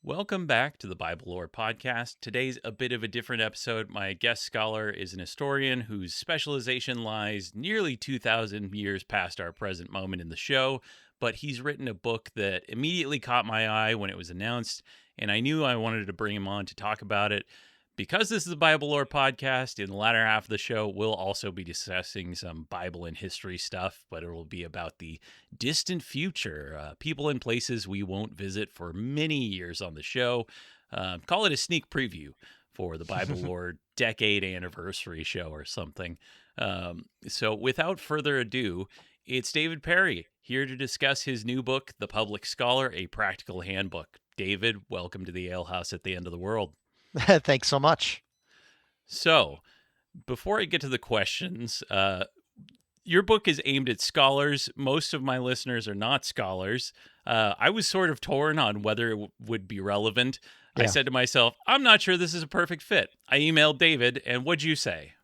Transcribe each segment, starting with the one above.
Welcome back to the Bible Lore Podcast. Today's a bit of a different episode. My guest scholar is an historian whose specialization lies nearly 2,000 years past our present moment in the show, but he's written a book that immediately caught my eye when it was announced, and I knew I wanted to bring him on to talk about it. Because this is a Bible Lore Podcast, in the latter half of the show, we'll also be discussing some Bible and history stuff, but it will be about the distant future, people and places we won't visit for many years on the show. Call it a sneak preview for the Bible Lore decade anniversary show or something. So without further ado, it's David Perry here to discuss his new book, The Public Scholar, A Practical Handbook. David, welcome to the Ale House at the End of the World. Thanks so much. So, before I get to the questions, your book is aimed at scholars. Most of my listeners are not scholars. I was sort of torn on whether it would be relevant. I Yeah. said to myself, I'm not sure this is a perfect fit. I emailed David, and what'd you say?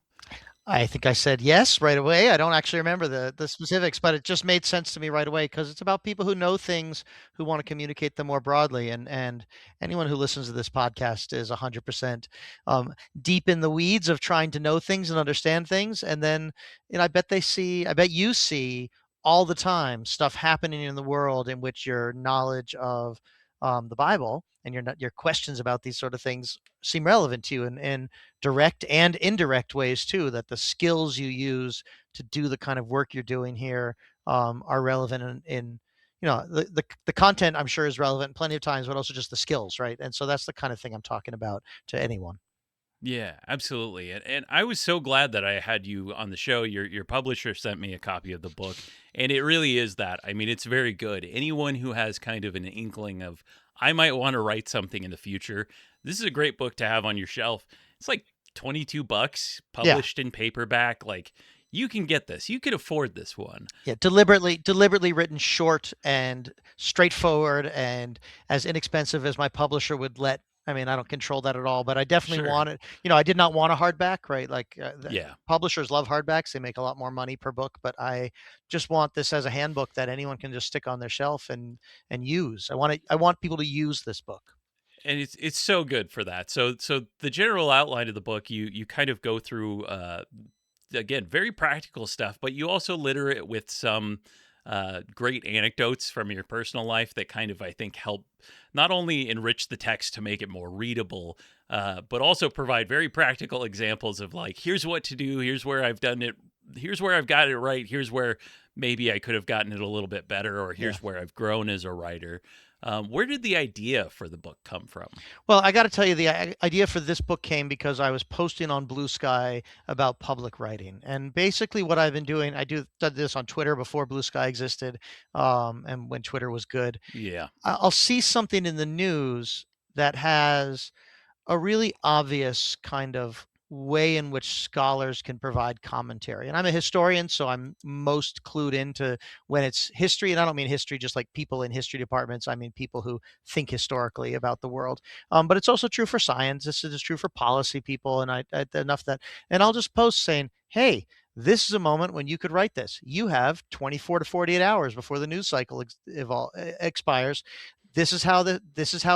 I think I said yes right away. I don't actually remember the specifics, but it just made sense to me right away because it's about people who know things who want to communicate them more broadly. And anyone who listens to this podcast is 100% deep in the weeds of trying to know things and understand things. And then, I bet you see all the time stuff happening in the world in which your knowledge of the Bible and your questions about these sort of things seem relevant to you in direct and indirect ways too, that the skills you use to do the kind of work you're doing here are relevant in the content. I'm sure is relevant plenty of times, but also just the skills, right? And so that's the kind of thing I'm talking about to anyone. Yeah, absolutely. And I was so glad that I had you on the show. Your publisher sent me a copy of the book, and it really is that. I mean, it's very good. Anyone who has kind of an inkling of I might want to write something in the future, this is a great book to have on your shelf. It's like $22 Yeah. published in paperback. Like you can get this. You could afford this one. Yeah, deliberately written short and straightforward and as inexpensive as my publisher would let. I mean, I don't control that at all, but I definitely Sure. wanted, I did not want a hardback, right? Like Yeah. publishers love hardbacks. They make a lot more money per book, but I just want this as a handbook that anyone can just stick on their shelf and use. I want people to use this book. And it's so good for that. So the general outline of the book, you kind of go through again, very practical stuff, but you also litter it with some great anecdotes from your personal life that kind of, I think, help not only enrich the text to make it more readable, but also provide very practical examples of like, here's what to do, here's where I've done it, here's where I've got it right, here's where maybe I could have gotten it a little bit better, or Yeah. here's where I've grown as a writer. Where did the idea for the book come from? Well, I got to tell you, the idea for this book came because I was posting on Blue Sky about public writing, and basically what I've been doing, did this on Twitter before Blue Sky existed, and when Twitter was good. Yeah. I'll see something in the news that has a really obvious kind of way in which scholars can provide commentary. And I'm a historian, so I'm most clued into when it's history. And I don't mean history just like people in history departments. I mean people who think historically about the world. But it's also true for science. This is true for policy people. And I enough that, and I'll just post saying, hey, this is a moment when you could write this. You have 24 to 48 hours before the news cycle expires. This is how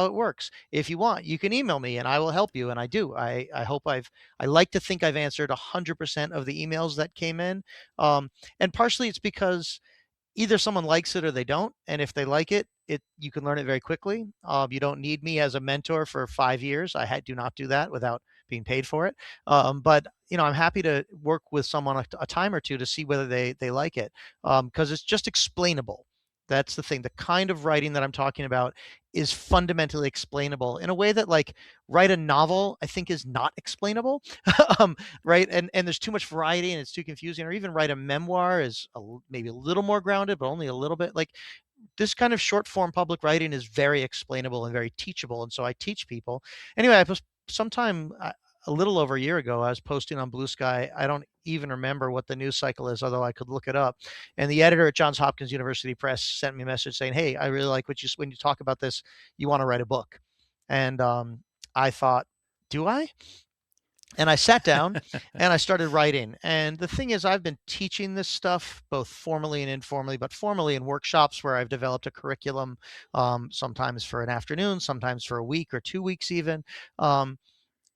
it works. If you want, you can email me and I will help you. And I do. I like to think I've answered 100% of the emails that came in. And partially it's because either someone likes it or they don't. And if they like it you can learn it very quickly. You don't need me as a mentor for 5 years. Do not do that without being paid for it. But I'm happy to work with someone a time or two to see whether they like it, because it's just explainable. That's the thing. The kind of writing that I'm talking about is fundamentally explainable in a way that, like, write a novel, I think, is not explainable. Right? And there's too much variety and it's too confusing. Or even write a memoir is maybe a little more grounded, but only a little bit. Like, this kind of short form public writing is very explainable and very teachable. And so I teach people. Anyway, I was sometime a little over a year ago, I was posting on Blue Sky. I don't even remember what the news cycle is, although I could look it up. And the editor at Johns Hopkins University Press sent me a message saying, hey, I really like when you talk about this, you want to write a book. And I thought, do I? And I sat down and I started writing. And the thing is, I've been teaching this stuff both formally and informally, but formally in workshops where I've developed a curriculum, sometimes for an afternoon, sometimes for a week or 2 weeks, even. Um,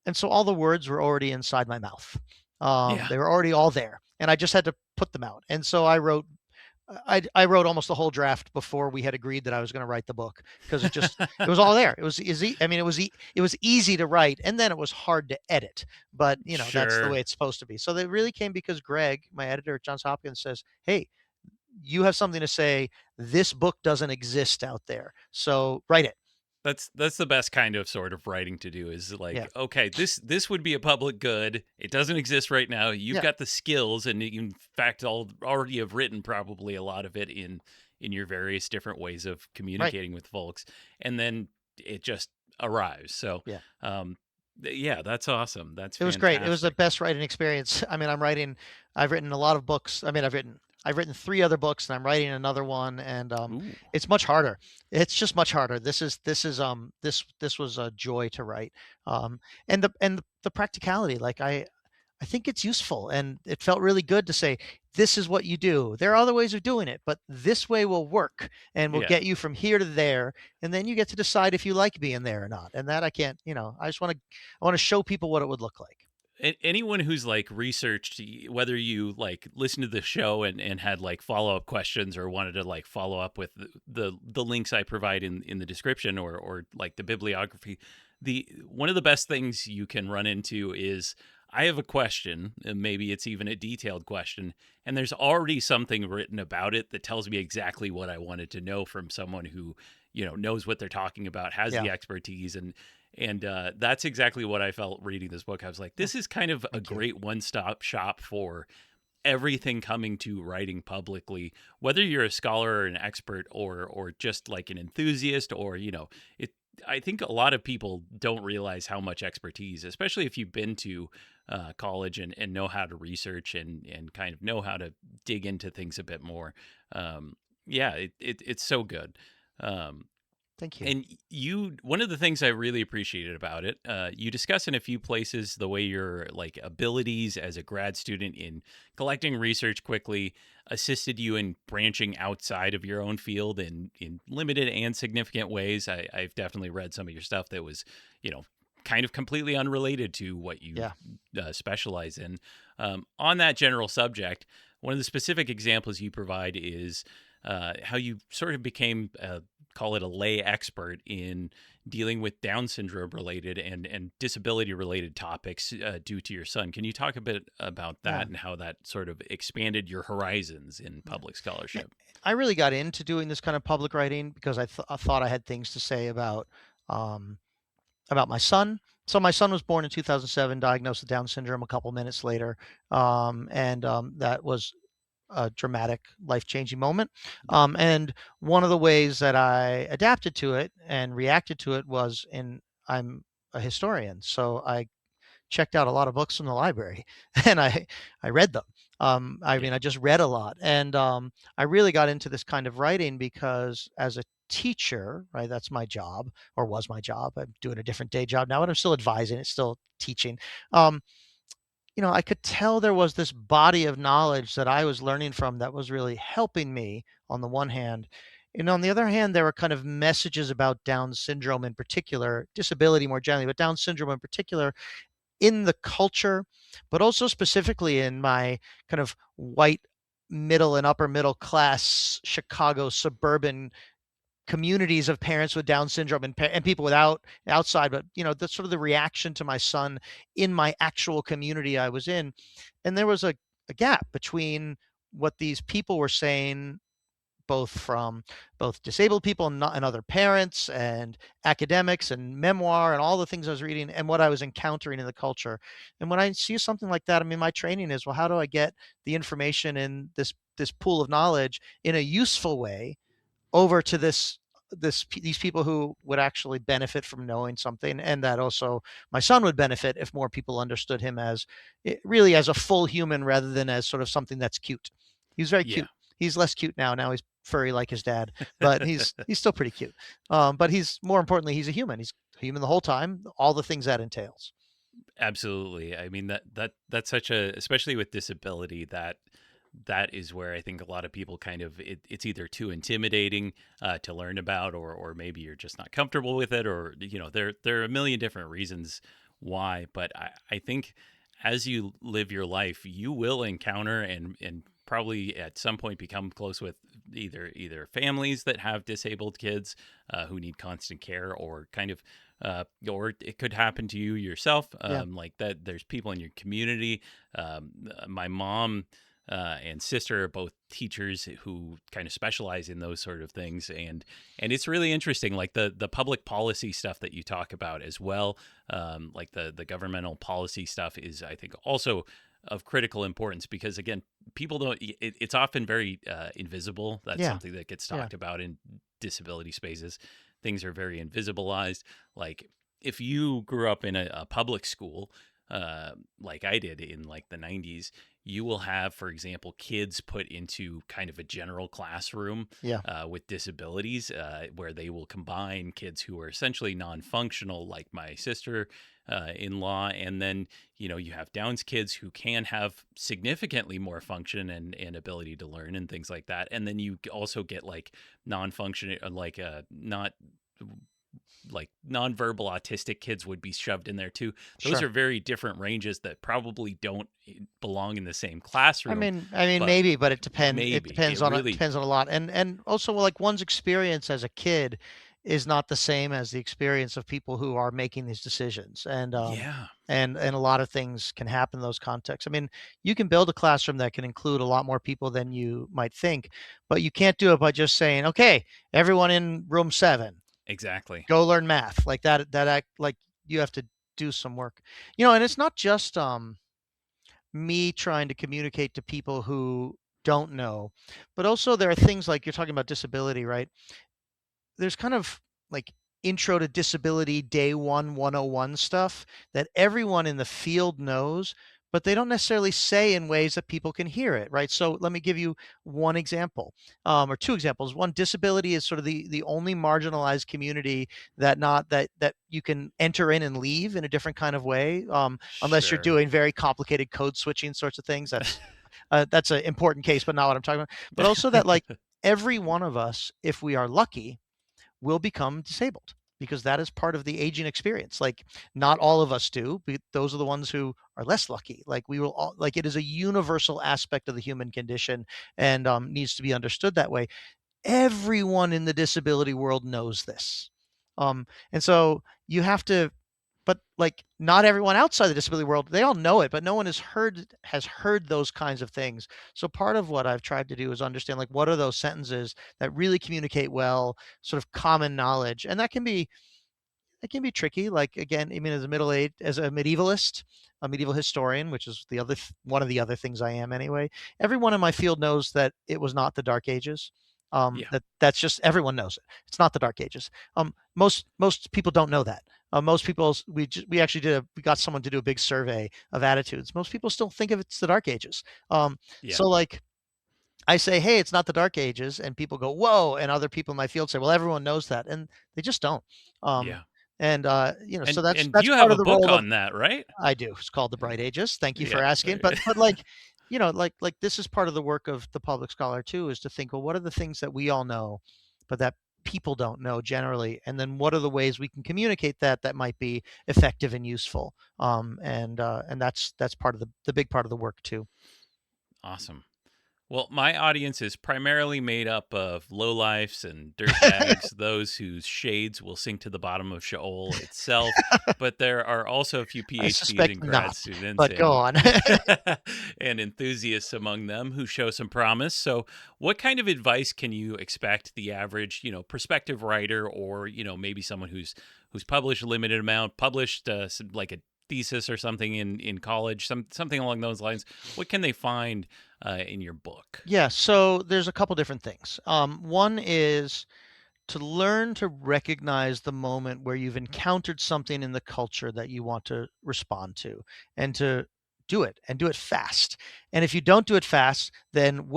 and so all the words were already inside my mouth. Yeah, They were already all there, and I just had to put them out. And so I wrote almost the whole draft before we had agreed that I was going to write the book, because it was all there. It was easy. I mean, it was easy to write, and then it was hard to edit. But that's the sure. way it's supposed to be. So that really came because Greg, my editor at Johns Hopkins, says, "Hey, you have something to say. This book doesn't exist out there, so write it." That's the best kind of sort of writing to do is Yeah, like, okay, this would be a public good. It doesn't exist right now. You've yeah, got the skills, and you, in fact, already have written probably a lot of it in your various different ways of right. communicating with folks, and then it just arrives. So, Yeah. um, yeah, that's awesome. That's It was great. It was the fantastic. best writing experience. I mean, I've written a lot of books. I mean, I've written 3 other books, and I'm writing another one, and Ooh, it's much harder. It's just much harder. This was a joy to write. And the practicality, like, I think it's useful, and it felt really good to say, this is what you do. There are other ways of doing it, but this way will work and will yeah. get you from here to there. And then you get to decide if you like being there or not. And that I can't, I want to show people what it would look like. Anyone who's like researched whether you like listened to the show and had like follow-up questions or wanted to like follow up with the links I provide in the description or like the bibliography, the one of the best things you can run into is I have a question, and maybe it's even a detailed question, and there's already something written about it that tells me exactly what I wanted to know from someone who knows what they're talking about, has Yeah. the expertise, and that's exactly what I felt reading this book. I was like, Oh, this is kind of a thank you. great one-stop shop for everything coming to writing publicly, whether you're a scholar or an expert or just like an enthusiast or it. I think a lot of people don't realize how much expertise, especially if you've been to college and know how to research and kind of know how to dig into things a bit more. Yeah, it's so good. Um, Thank you. and one of the things I really appreciated about it, you discuss in a few places the way your like abilities as a grad student in collecting research quickly assisted you in branching outside of your own field in limited and significant ways. I've definitely read some of your stuff that was, you know, kind of completely unrelated to what you Yeah. specialize in. On that general subject, one of the specific examples you provide is how you sort of became call it a lay expert in dealing with Down syndrome related and disability related topics due to your son. Can you talk a bit about Yeah. that and how that sort of expanded your horizons in Yeah. public Yeah. scholarship? I really got into doing this kind of public writing because I thought I had things to say um, about my son. So my son was born in 2007, diagnosed with Down syndrome a couple minutes later, and that was a dramatic, life-changing moment. Yeah. And one of the ways that I adapted to it and reacted to it was I'm a historian, so I checked out a lot of books from the library and I read them. I Yeah. mean, I just read a lot, and I really got into this kind of writing because as a teacher, right, that's my job or was my job. I'm doing a different day job now, but I'm still advising. It's still teaching. Um, I could tell there was this body of knowledge that I was learning from that was really helping me on the one hand. And on the other hand, there were kind of messages about Down syndrome in particular, disability more generally, but Down syndrome in particular in the culture, but also specifically in my kind of white middle and upper middle class Chicago suburban communities of parents with Down syndrome and people without outside, but that's sort of the reaction to my son in my actual community I was in. And there was a gap between what these people were saying, both disabled people and other parents and academics and memoir and all the things I was reading and what I was encountering in the culture. And when I see something like that, I mean, my training is, well, how do I get the information in this pool of knowledge in a useful way over to these people who would actually benefit from knowing something, and that also my son would benefit if more people understood him as really as a full human rather than as sort of something that's cute. He's very Yeah. cute. He's less cute now he's furry like his dad, but he's still pretty cute. But he's more importantly, he's a human. He's human the whole time, all the things that entails. Absolutely. I mean that's such a, especially with disability, that is where I think a lot of people kind of, it's either too intimidating to learn about, or maybe you're just not comfortable with it, or there are a million different reasons why. But I think as you live your life, you will encounter and probably at some point become close with either families that have disabled kids who need constant care, or kind of or it could happen to you yourself, Yeah. like that there's people in your community. My mom and sister are both teachers who kind of specialize in those sort of things, and it's really interesting, like the public policy stuff that you talk about as well. Like the governmental policy stuff is, I think, also of critical importance, because again, people don't, it's often very invisible. That's Yeah. something that gets Yeah. talked about in disability spaces. Things are very invisibilized. Like if you grew up in a public school, like I did in like the 90s, you will have, for example, kids put into kind of a general classroom Yeah. with disabilities, where they will combine kids who are essentially non-functional, like my sister in law, and then you have Downs kids who can have significantly more function and ability to learn and things like that, and then you also get like non-functioning, like not like nonverbal autistic kids would be shoved in there too. Those Sure. are very different ranges that probably don't belong in the same I classroom, mean, I mean, but maybe, but it depends. It maybe depends it on really, a lot, and also like one's experience as a kid is not the same as the experience of people who are making these decisions, yeah, and a lot of things can happen in those contexts. I mean, you can build a classroom that can include a lot more people than you might think, but you can't do it by just saying, "Okay, everyone in room 7, exactly. go learn math." Like that. Like you have to do some work, and it's not just me trying to communicate to people who don't know. But also there are things like you're talking about disability, right? There's kind of like intro to disability day one 101 stuff that everyone in the field knows, but they don't necessarily say in ways that people can hear it, right? So let me give you one example, or two examples. One, disability is sort of the only marginalized community that not that you can enter in and leave in a different kind of way, unless you're Sure. doing very complicated code switching sorts of things. That's an important case, but not what I'm talking about. But also that like every one of us, if we are lucky, will become disabled because that is part of the aging experience. Like not all of us do, but those are the ones who are less lucky. Like we will all, like it is a universal aspect of the human condition and needs to be understood that way. Everyone in the disability world knows this. And so you have to, but like not everyone outside the disability world, they all know it, but no one has heard those kinds of things. So part of what I've tried to do is understand like what are those sentences that really communicate well, sort of common knowledge. And that can be, it can be tricky. Like again, I mean, as a medievalist, a medieval historian, which is one of the other things I am anyway. Everyone in my field knows that it was not the Dark Ages. Yeah. That's just everyone knows it. It's not the Dark Ages. Most people don't know that. Most people, we actually we got someone to do a big survey of attitudes. Most people still think of it's the Dark Ages. Yeah. So like I say, "Hey, it's not the Dark Ages," and people go, "Whoa!" And other people in my field say, "Well, everyone knows that," and they just don't. Um, Yeah. and so And that's you have part a of the book role of on that, right? I do. It's called The Bright Ages. Thank you for Yeah. asking. But like, like this is part of the work of the public scholar too, is to think, well, what are the things that we all know, but that people don't know generally, and then what are the ways we can communicate that might be effective and useful. And that's part of the big part of the work too. Awesome. Well, my audience is primarily made up of lowlifes and dirtbags, those whose shades will sink to the bottom of Sheol itself. But there are also a few I PhDs suspect and grad not, students but go on. and enthusiasts among them who show some promise. So, what kind of advice can you expect the average, prospective writer, or maybe someone who's published a limited amount, published like a thesis or something in college, something along those lines? What can they find in your book? Yeah, so there's a couple different things. One is to learn to recognize the moment where you've encountered something in the culture that you want to respond to, and to do it and do it fast. And if you don't do it fast, then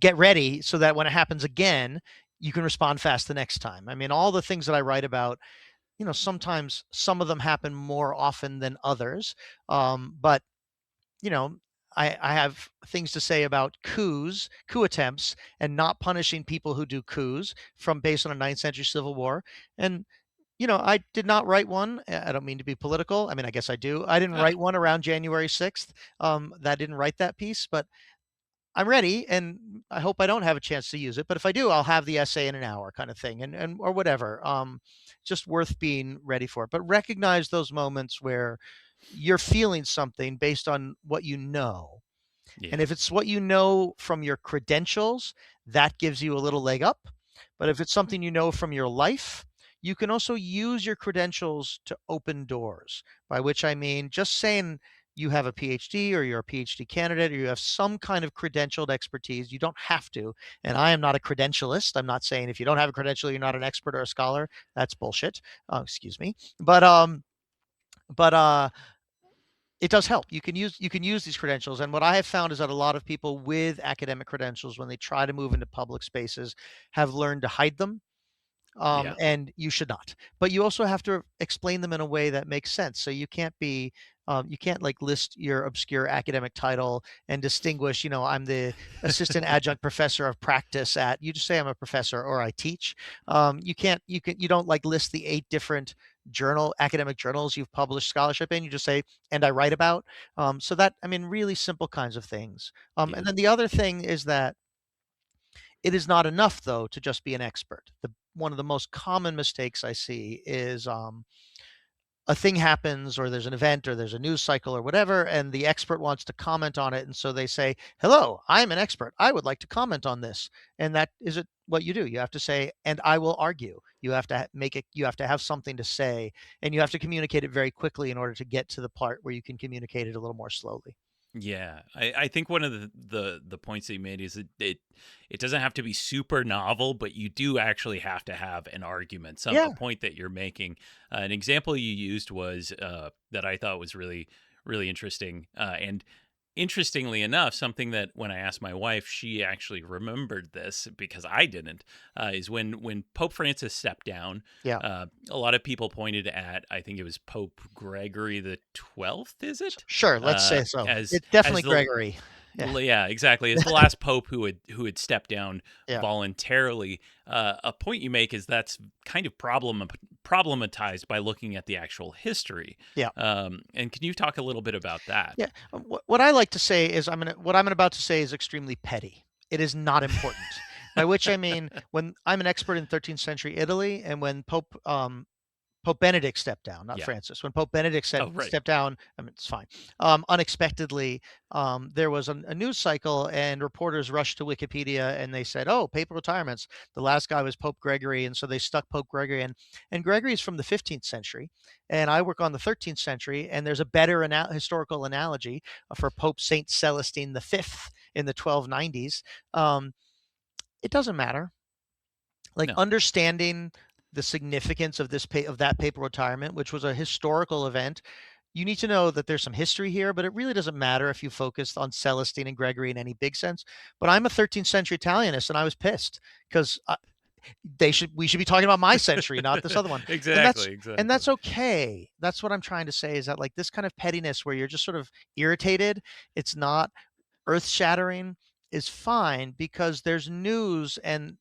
get ready so that when it happens again, you can respond fast the next time. I mean, all the things that I write about, sometimes some of them happen more often than others. But you know, I have things to say about coup attempts, and not punishing people who do coups from based on a ninth century civil war. And I did not write one. I don't mean to be political. I mean, I guess I do. I didn't Ah, write one around January 6th. That didn't write that piece, but I'm ready, and I hope I don't have a chance to use it. But if I do, I'll have the essay in an hour, kind of thing, and or whatever. Just worth being ready for. But recognize those moments where you're feeling something based on what you know. And yeah, if it's what you know from your credentials, that gives you a little leg up. But if it's something you know from your life, you can also use your credentials to open doors, by which I mean just saying you have a PhD, or you're a PhD candidate, or you have some kind of credentialed expertise. You don't have to. And I am not a credentialist. I'm not saying if you don't have a credential, you're not an expert or a scholar. That's bullshit. Excuse me. But it does help. You can use these credentials, and what I have found is that a lot of people with academic credentials, when they try to move into public spaces, have learned to hide them, yeah, and you should not. But you also have to explain them in a way that makes sense. So you can't like list your obscure academic title and distinguish. I'm the assistant adjunct professor of practice at. You just say I'm a professor or I teach. You can't. You don't like list the 8 different academic journals you've published scholarship in. You just say, and I write about. So that, I mean, really simple kinds of things. And yeah, then the other thing is that it is not enough, though, to just be an expert. One of the most common mistakes I see is a thing happens, or there's an event, or there's a news cycle, or whatever, and the expert wants to comment on it. And so they say, "Hello, I'm an expert. I would like to comment on this." And that isn't what you do. You have to say, "And I will argue." You have to make it, you have to have something to say, and you have to communicate it very quickly in order to get to the part where you can communicate it a little more slowly. yeah. I think one of the points that you made is that it doesn't have to be super novel, but you do actually have to have an argument, some Yeah, a point that you're making. An example you used was that I thought was really interesting, and interestingly enough, something that when I asked my wife, she actually remembered this because I didn't. Is when Pope Francis stepped down. yeah. A lot of people pointed at, I think it was Pope Gregory the 12th. Is it Sure. Let's say so. as It's definitely Gregory. Yeah, yeah, exactly, as the last pope who had stepped down yeah, voluntarily. A point you make is that's kind of problematized by looking at the actual history. yeah. And can you talk a little bit about that? Yeah. What I like to say is what I'm about to say is extremely petty. It is not important. By which I mean, when I'm an expert in 13th century Italy, and when Pope Benedict stepped down, not Yeah. Francis. When Pope Benedict Oh, right. stepped down, I mean, it's fine. Unexpectedly, there was a news cycle, and reporters rushed to Wikipedia, and they said, "Oh, papal retirements. The last guy was Pope Gregory," and so they stuck Pope Gregory in. And Gregory is from the 15th century, and I work on the 13th century. And there's a better historical analogy for Pope Saint Celestine V in the 1290s. Um, it doesn't matter, like, No. understanding the significance of of that papal retirement, which was a historical event. You need to know that there's some history here, but it really doesn't matter if you focused on Celestine and Gregory in any big sense. But I'm a 13th century Italianist, and I was pissed because we should be talking about my century, not this other one. And that's Exactly. and Exactly. that's okay. That's what I'm trying to say, is that, like, this kind of pettiness where you're just sort of irritated, it's not earth shattering, is fine, because there's news, and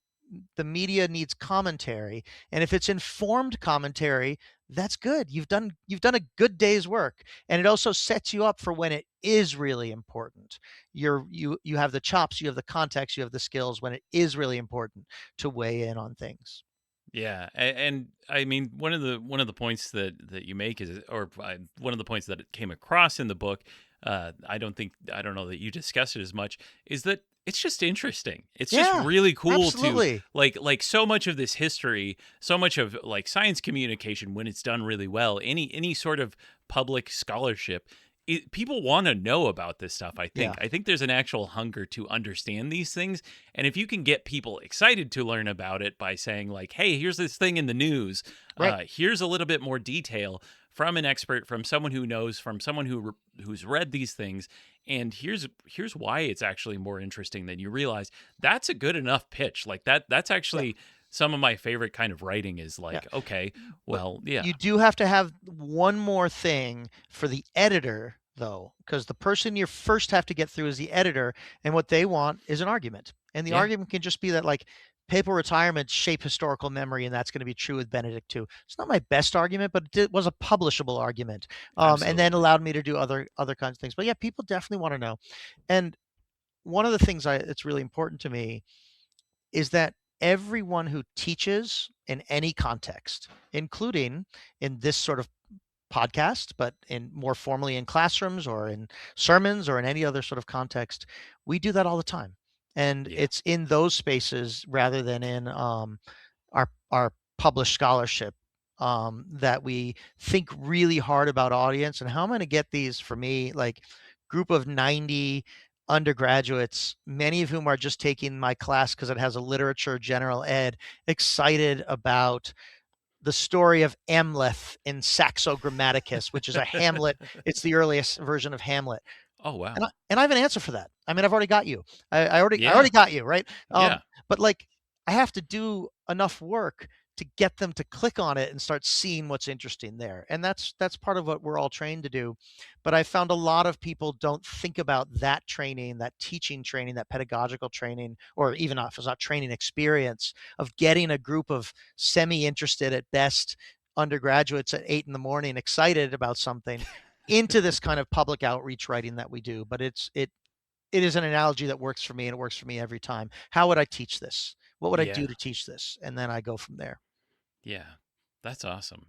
the media needs commentary. And if it's informed commentary, that's good. You've done a good day's work. And it also sets you up for when it is really important. You have the chops, you have the context, you have the skills when it is really important to weigh in on things. Yeah, and I mean one of the points that you make is, one of the points that it came across in the book. I don't know that you discussed it as much. Is that it's just interesting. It's just Yeah, really cool to absolutely. like so much of this history, so much of like science communication when it's done really well. Any sort of public scholarship. People want to know about this stuff. I Yeah, think. I think there's an actual hunger to understand these things, and if you can get people excited to learn about it by saying like, "Hey, here's this thing in the news. right. Here's a little bit more detail from an expert, from someone who knows, from someone who's read these things, and here's why it's actually more interesting than you realize." That's a good enough pitch. Like that's Yeah. actually some of my favorite kind of writing is Yeah. like, okay, But well, yeah, you do have to have one more thing for the editor, though, because the person you first have to get through is the editor, and what they want is an argument. And the yeah, argument can just be that, like, papal retirements shape historical memory, and that's going to be true with Benedict too. It's not my best argument, but it was a publishable argument, and then absolutely. allowed me to do other kinds of things. But yeah, people definitely want to know. And one of the things that's really important to me is that everyone who teaches in any context, including in this sort of podcast, but in more formally in classrooms or in sermons or in any other sort of context, we do that all the time. And Yeah, it's in those spaces rather than in our published scholarship, that we think really hard about audience and how I'm going to get these, for me, like, group of 90 undergraduates, many of whom are just taking my class because it has a literature general ed, excited about the story of Amleth in Saxo Grammaticus, which is a Hamlet. It's the earliest version of Hamlet. oh wow, And I have an answer for that. I mean, I've already got you. I yeah, already got you, right? yeah, But, like, I have to do enough work to get them to click on it and start seeing what's interesting there. And that's part of what we're all trained to do. But I found a lot of people don't think about that training, that teaching training, that pedagogical training, or even if it's not training, experience of getting a group of semi-interested at best undergraduates at 8 in the morning, excited about something, into this kind of public outreach writing that we do. But it is an analogy that works for me, and it works for me every time. How would I teach this? What would I yeah. do to teach this? And then I go from there. Yeah, that's awesome.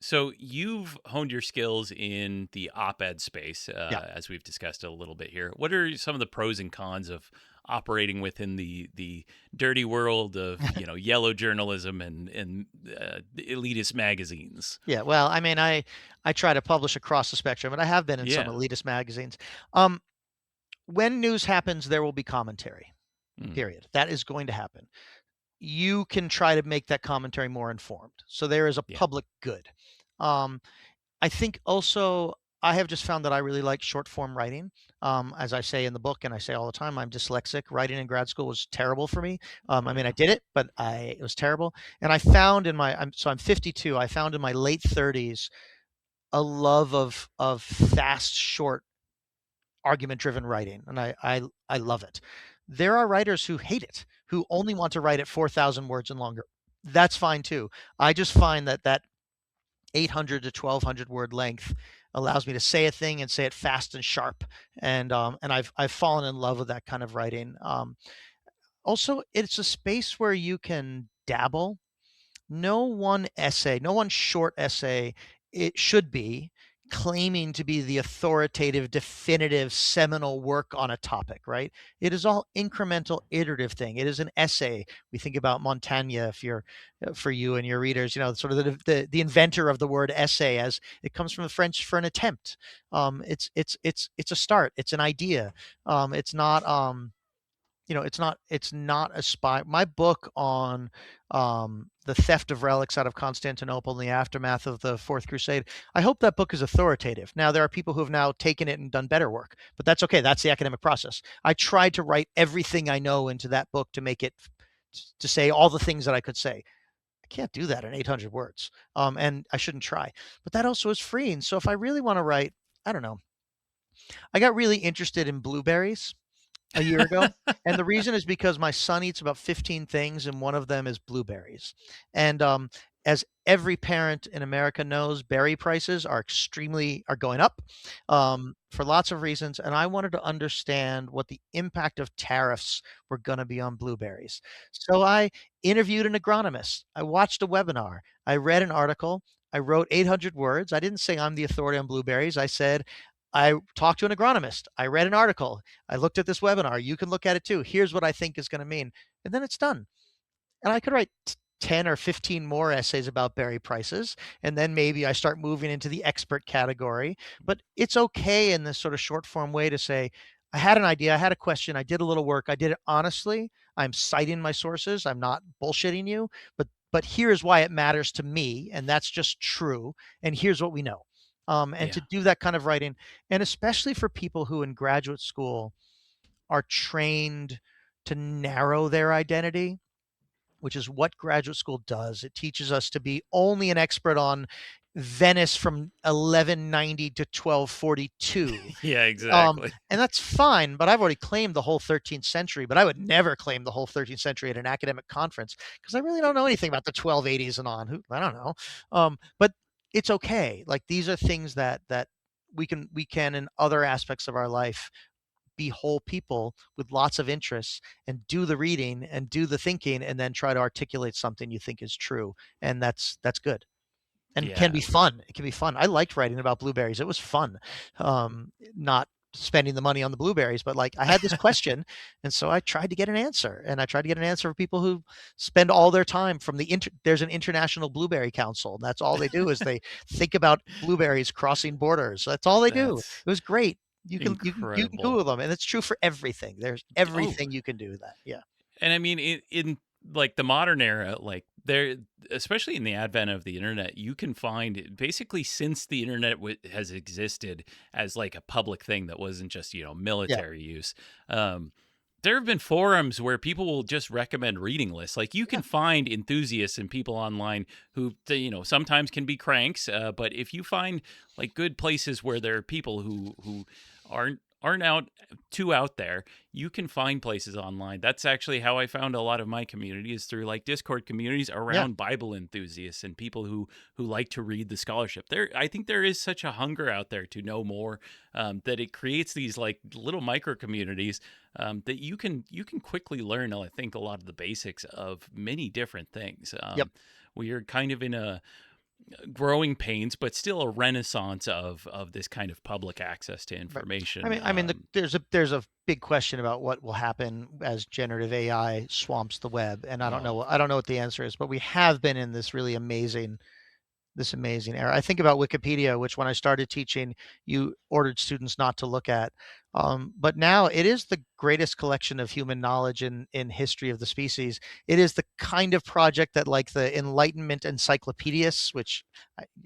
So you've honed your skills in the op-ed space, Yeah. as we've discussed a little bit here. What are some of the pros and cons of operating within the dirty world of yellow journalism and elitist magazines? Yeah. Well, I mean, I try to publish across the spectrum, and I have been in some Yeah. elitist magazines. Um, when news happens, there will be commentary. Mm, Period. That is going to happen. You can try to make that commentary more informed. So there is a yeah. public good. Um, I think also I have just found that I really like short form writing. As I say in the book, and I say all the time, I'm dyslexic. Writing in grad school was terrible for me. I Oh mean, I yeah. did it, but it was terrible. And I found in my, I'm 52. I found in my late 30s a love of fast, short, argument driven writing, and I love it. There are writers who hate it, who only want to write at 4,000 words and longer. That's fine too. I just find that 800 to 1,200 word length allows me to say a thing and say it fast and sharp. And I've fallen in love with that kind of writing. Also, it's a space where you can dabble. No one essay, no one short essay, it should be claiming to be the authoritative, definitive, seminal work on a topic, right? It is all incremental, iterative thing. It is an essay. We think about Montaigne, if you're for you and your readers, sort of the inventor of the word essay, as it comes from the French for an attempt. It's a start. It's an idea. It's not. It's not a spy. My book on the theft of relics out of Constantinople in the aftermath of the Fourth Crusade. I hope that book is authoritative. Now there are people who have now taken it and done better work, but that's okay. That's the academic process. I tried to write everything I know into that book to make it to say all the things that I could say. I can't do that in 800 words, and I shouldn't try. But that also is freeing. So if I really want to write, I don't know. I got really interested in blueberries a year ago. And the reason is because my son eats about 15 things, and one of them is blueberries. And as every parent in America knows, berry prices are going up, for lots of reasons. And I wanted to understand what the impact of tariffs were going to be on blueberries. So I interviewed an agronomist. I watched a webinar. I read an article. I wrote 800 words. I didn't say I'm the authority on blueberries. I said I talked to an agronomist. I read an article. I looked at this webinar. You can look at it too. Here's what I think is going to mean. And then it's done. And I could write 10 or 15 more essays about berry prices. And then maybe I start moving into the expert category. But it's okay in this sort of short form way to say, I had an idea. I had a question. I did a little work. I did it honestly. I'm citing my sources. I'm not bullshitting you. But here's why it matters to me. And that's just true. And here's what we know. And to Yeah. do that kind of writing, and especially for people who in graduate school are trained to narrow their identity, which is what graduate school does. It teaches us to be only an expert on Venice from 1190 to 1242. Yeah, exactly. And that's fine, but I've already claimed the whole 13th century, but I would never claim the whole 13th century at an academic conference because I really don't know anything about the 1280s and on. Who I don't know. But it's okay. Like these are things that we can in other aspects of our life be whole people with lots of interests and do the reading and do the thinking and then try to articulate something you think is true. And that's good and can Yeah. be fun. It can be fun. I liked writing about blueberries. It was fun. Not spending the money on the blueberries, but like I had this question, and so I tried to get an answer, and I tried to get an answer for people who spend all their time from there's an international blueberry council. And that's all they do is they think about blueberries crossing borders. That's all they do. That's It was great. You can incredible. Google them, and it's true for everything. There's Oh, everything you can do that. Yeah. and I mean, in like the modern era, like there, especially in the advent of the internet, you can find basically since the internet has existed as like a public thing that wasn't just Yeah. military use. Um, there have been forums where people will just recommend reading lists. Like you Yeah. can find enthusiasts and people online who sometimes can be cranks. But if you find like good places where there are people who aren't out too out there, you can find places online. That's actually how I found a lot of my community, is through like Discord communities Yeah. around Bible enthusiasts and people who like to read the scholarship. There, I think there is such a hunger out there to know more, that it creates these like little micro communities, that you can quickly learn. I think a lot of the basics of many different things. Yep. We are kind of in a growing pains, but still a renaissance of this kind of public access to Right. I information. mean, I mean, there's a big question about what will happen as generative AI swamps the web, and Oh I don't know what the answer is, but we have been in this amazing era. I think about Wikipedia, which when I started teaching, you ordered students not to look at. But now it is the greatest collection of human knowledge in history of the species. It is the kind of project that like the Enlightenment encyclopedists, which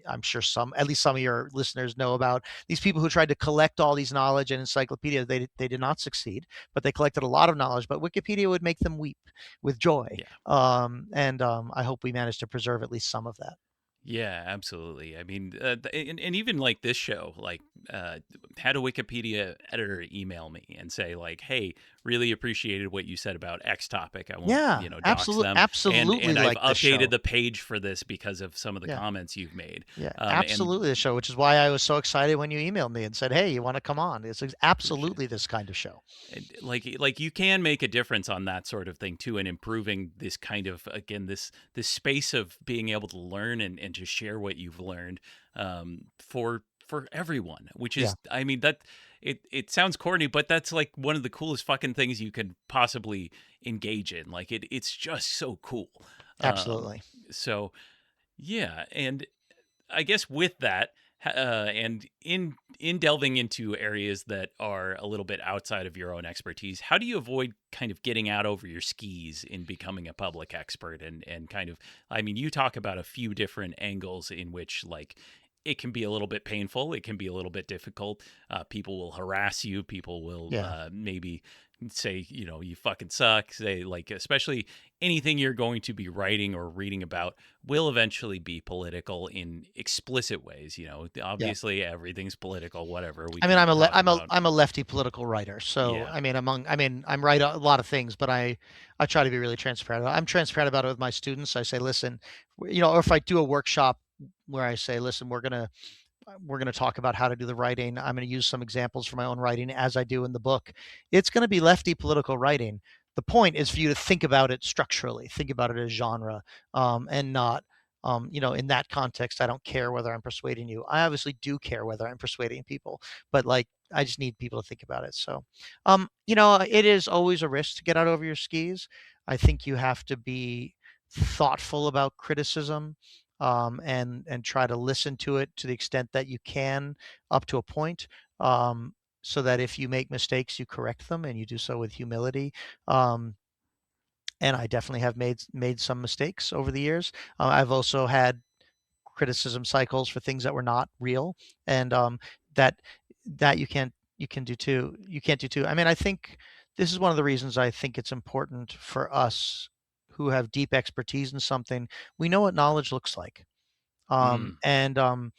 I'm sure at least some of your listeners know about, these people who tried to collect all these knowledge in encyclopedia, they did not succeed, but they collected a lot of knowledge. But Wikipedia would make them weep with joy. yeah. And I hope we manage to preserve at least some of that. Yeah, absolutely. I mean, and even like this show, like, had a Wikipedia editor email me and say like, "Hey, really appreciated what you said about X topic. I won't, Yeah, dox them, and absolutely I've like this updated show. the page for this because of some of the Yeah, comments you've made." yeah, And absolutely this show, which is why I was so excited when you emailed me and said, "Hey, you want to come on?" It's appreciate absolutely this kind of show. and like you can make a difference on that sort of thing too, and improving this kind of, again, this space of being able to learn and to share what you've learned, for everyone, which Yeah, is, I mean, that it sounds corny, but that's like one of the coolest fucking things you can possibly engage in. Like it's just so cool. um absolutely. so yeah. And I guess with that, and in delving into areas that are a little bit outside of your own expertise, how do you avoid kind of getting out over your skis in becoming a public expert? And kind of, I mean, you talk about a few different angles in which like it can be a little bit painful, it can be a little bit difficult. People will harass you. People will, Yeah, maybe say, you fucking suck. Say, like, especially anything you're going to be writing or reading about will eventually be political in explicit ways. yeah. Obviously everything's political, whatever we I mean, can talk about. I'm a lefty political writer, so Yeah. I mean, I'm right a lot of things, but I try to be really transparent. I'm transparent about it with my students. I say, listen, or if I do a workshop where I say, listen, we're going to talk about how to do the writing. I'm going to use some examples from my own writing as I do in the book. It's going to be lefty political writing. The point is for you to think about it structurally, think about it as genre, and not, in that context. I don't care whether I'm persuading you. I obviously do care whether I'm persuading people, but like, I just need people to think about it. So, it is always a risk to get out over your skis. I think you have to be thoughtful about criticism, and try to listen to it to the extent that you can up to a point, so that if you make mistakes, you correct them and you do so with humility. Um, and I definitely have made some mistakes over the years. I've also had criticism cycles for things that were not real, and that that you can do too. You can't do too. I mean, I think this is one of the reasons I think it's important for us who have deep expertise in something, we know what knowledge looks like. Mm, And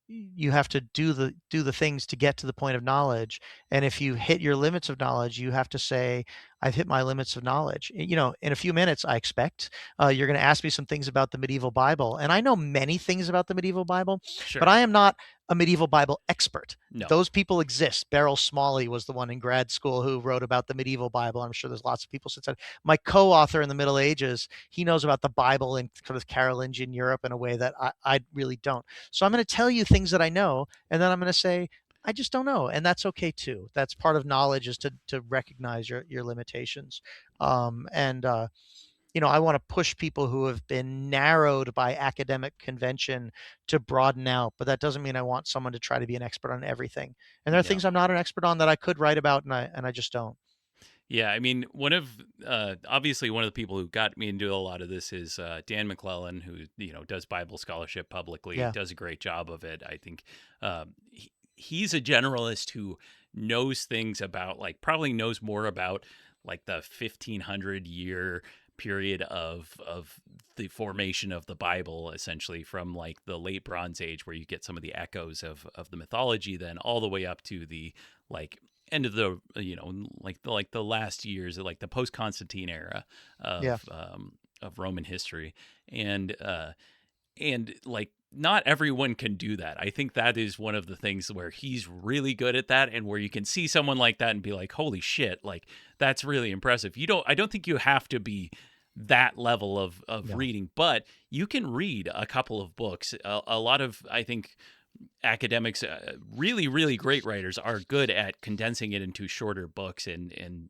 you have to do the things to get to the point of knowledge. And if you hit your limits of knowledge, you have to say, I've hit my limits of knowledge. In a few minutes, I expect you're going to ask me some things about the medieval Bible, and I know many things about the medieval Bible, but sure. I am not a medieval Bible expert. No. Those people exist. Beryl Smalley was the one in grad school who wrote about the medieval Bible. I'm sure there's lots of people since then. My co-author in the Middle Ages, he knows about the Bible in sort of Carolingian Europe in a way that I really don't. So I'm going to tell you things that I know, and then I'm going to say, I just don't know, and that's okay too. That's part of knowledge, is to recognize your limitations. And I want to push people who have been narrowed by academic convention to broaden out, but that doesn't mean I want someone to try to be an expert on everything. And there are things No. I'm not an expert on that I could write about, and I just don't. Yeah, I mean, one of obviously one of the people who got me into a lot of this is Dan McClellan, who does Bible scholarship publicly, Yeah, does a great job of it. I think he's a generalist who knows things about, like, probably knows more about like the 1500-year period of the formation of the Bible, essentially from like the late Bronze Age, where you get some of the echoes of the mythology, then all the way up to the like end of the like the last years, like the post Constantine era yeah, of Roman history, and like not everyone can do that. I think that is one of the things where he's really good at that, and where you can see someone like that and be like, holy shit, like that's really impressive. I don't think you have to be that level of no, reading, but you can read a couple of books. A lot of, I think, academics, really really great writers, are good at condensing it into shorter books, and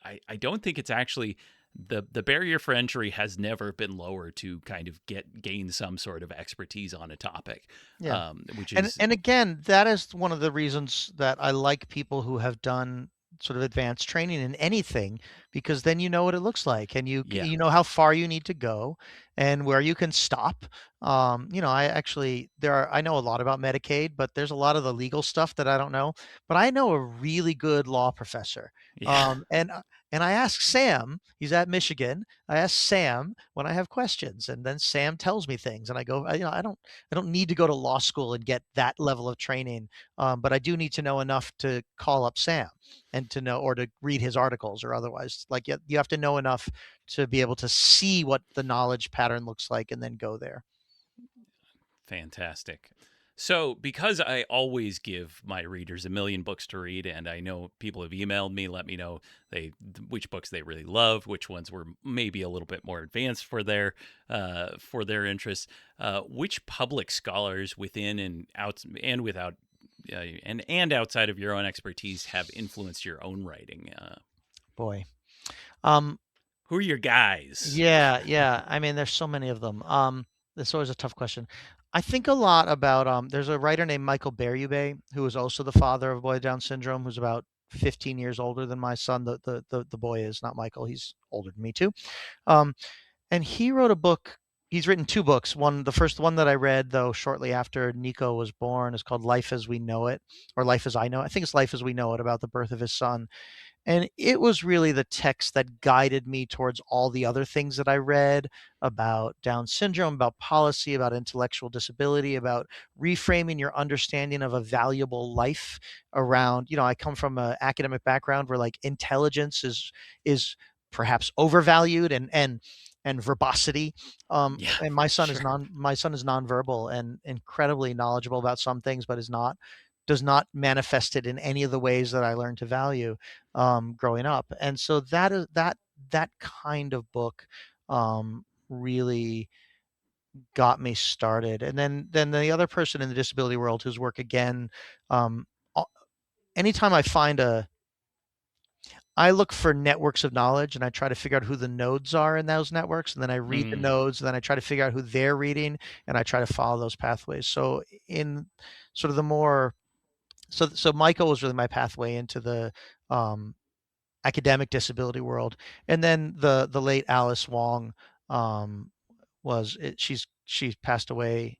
I don't think it's actually the barrier for entry has never been lower to kind of gain some sort of expertise on a topic, yeah. which And is and again, that is one of the reasons that I like people who have done sort of advanced training in anything, because then you know what it looks like, and yeah, you know how far you need to go and where you can stop. I know a lot about Medicaid, but there's a lot of the legal stuff that I don't know. But I know a really good law professor. yeah. And I ask Sam, he's at Michigan. I ask Sam when I have questions, and then Sam tells me things, and I go, I don't need to go to law school and get that level of training, but I do need to know enough to call up Sam and to know, or to read his articles, or otherwise. Like, you have to know enough to be able to see what the knowledge pattern looks like and then go there. Fantastic. So, because I always give my readers a million books to read, and I know people have emailed me, let me know which books they really love, which ones were maybe a little bit more advanced for their interests. Which public scholars within and out and without and outside of your own expertise have influenced your own writing? Boy. Um, Who are your guys? yeah, yeah. I mean, there's so many of them. It's always a tough question. I think a lot about there's a writer named Michael Berube, who is also the father of boy with Down syndrome, who's about 15 years older than my son. The boy is, not Michael. He's older than me too. Um, and he wrote a book. He's written two books. The first one that I read, though, shortly after Nico was born, is called Life as We Know It, or Life as I Know It. I think it's Life as We Know It, about the birth of his son. And it was really the text that guided me towards all the other things that I read about Down syndrome, about policy, about intellectual disability, about reframing your understanding of a valuable life around, I come from an academic background where, like, intelligence is perhaps overvalued, and verbosity. Yeah, And for sure. my son is nonverbal and incredibly knowledgeable about some things, but does not manifest it in any of the ways that I learned to value growing up. And so that kind of book really got me started. And then the other person in the disability world whose work, again, um, a- anytime I look for networks of knowledge, and I try to figure out who the nodes are in those networks, and then I read the Mm, nodes, and then I try to figure out who they're reading, and I try to follow those pathways. So in sort of the more so Michael was really my pathway into the um, academic disability world. And then the late Alice Wong, um, she's passed away,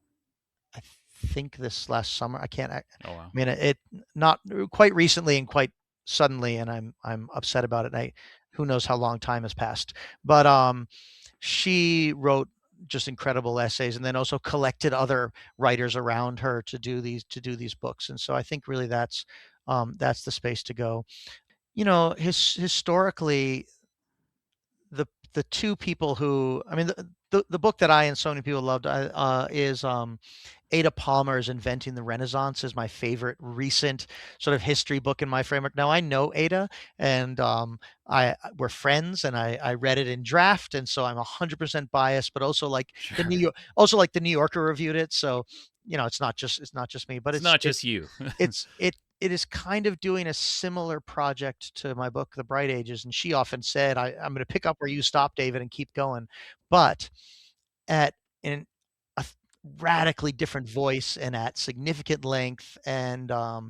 I think, this last summer. I oh wow. mean, it not quite recently and quite suddenly, and I'm upset about it. who knows how long time has passed. But she wrote just incredible essays, and then also collected other writers around her to do these books. And so I think really that's the space to go. Historically, the two people who, I mean, the book that I and so many people loved is Ada Palmer's Inventing the Renaissance is my favorite recent sort of history book in my framework. Now I know Ada, and we're friends, and I read it in draft, and so I'm 100% biased, but also like the Sure. New Yorker reviewed it, so it's not just me, but It's not just you. it is kind of doing a similar project to my book, The Bright Ages, and she often said, I'm going to pick up where you stopped, David, and keep going, but at in a radically different voice and at significant length, and I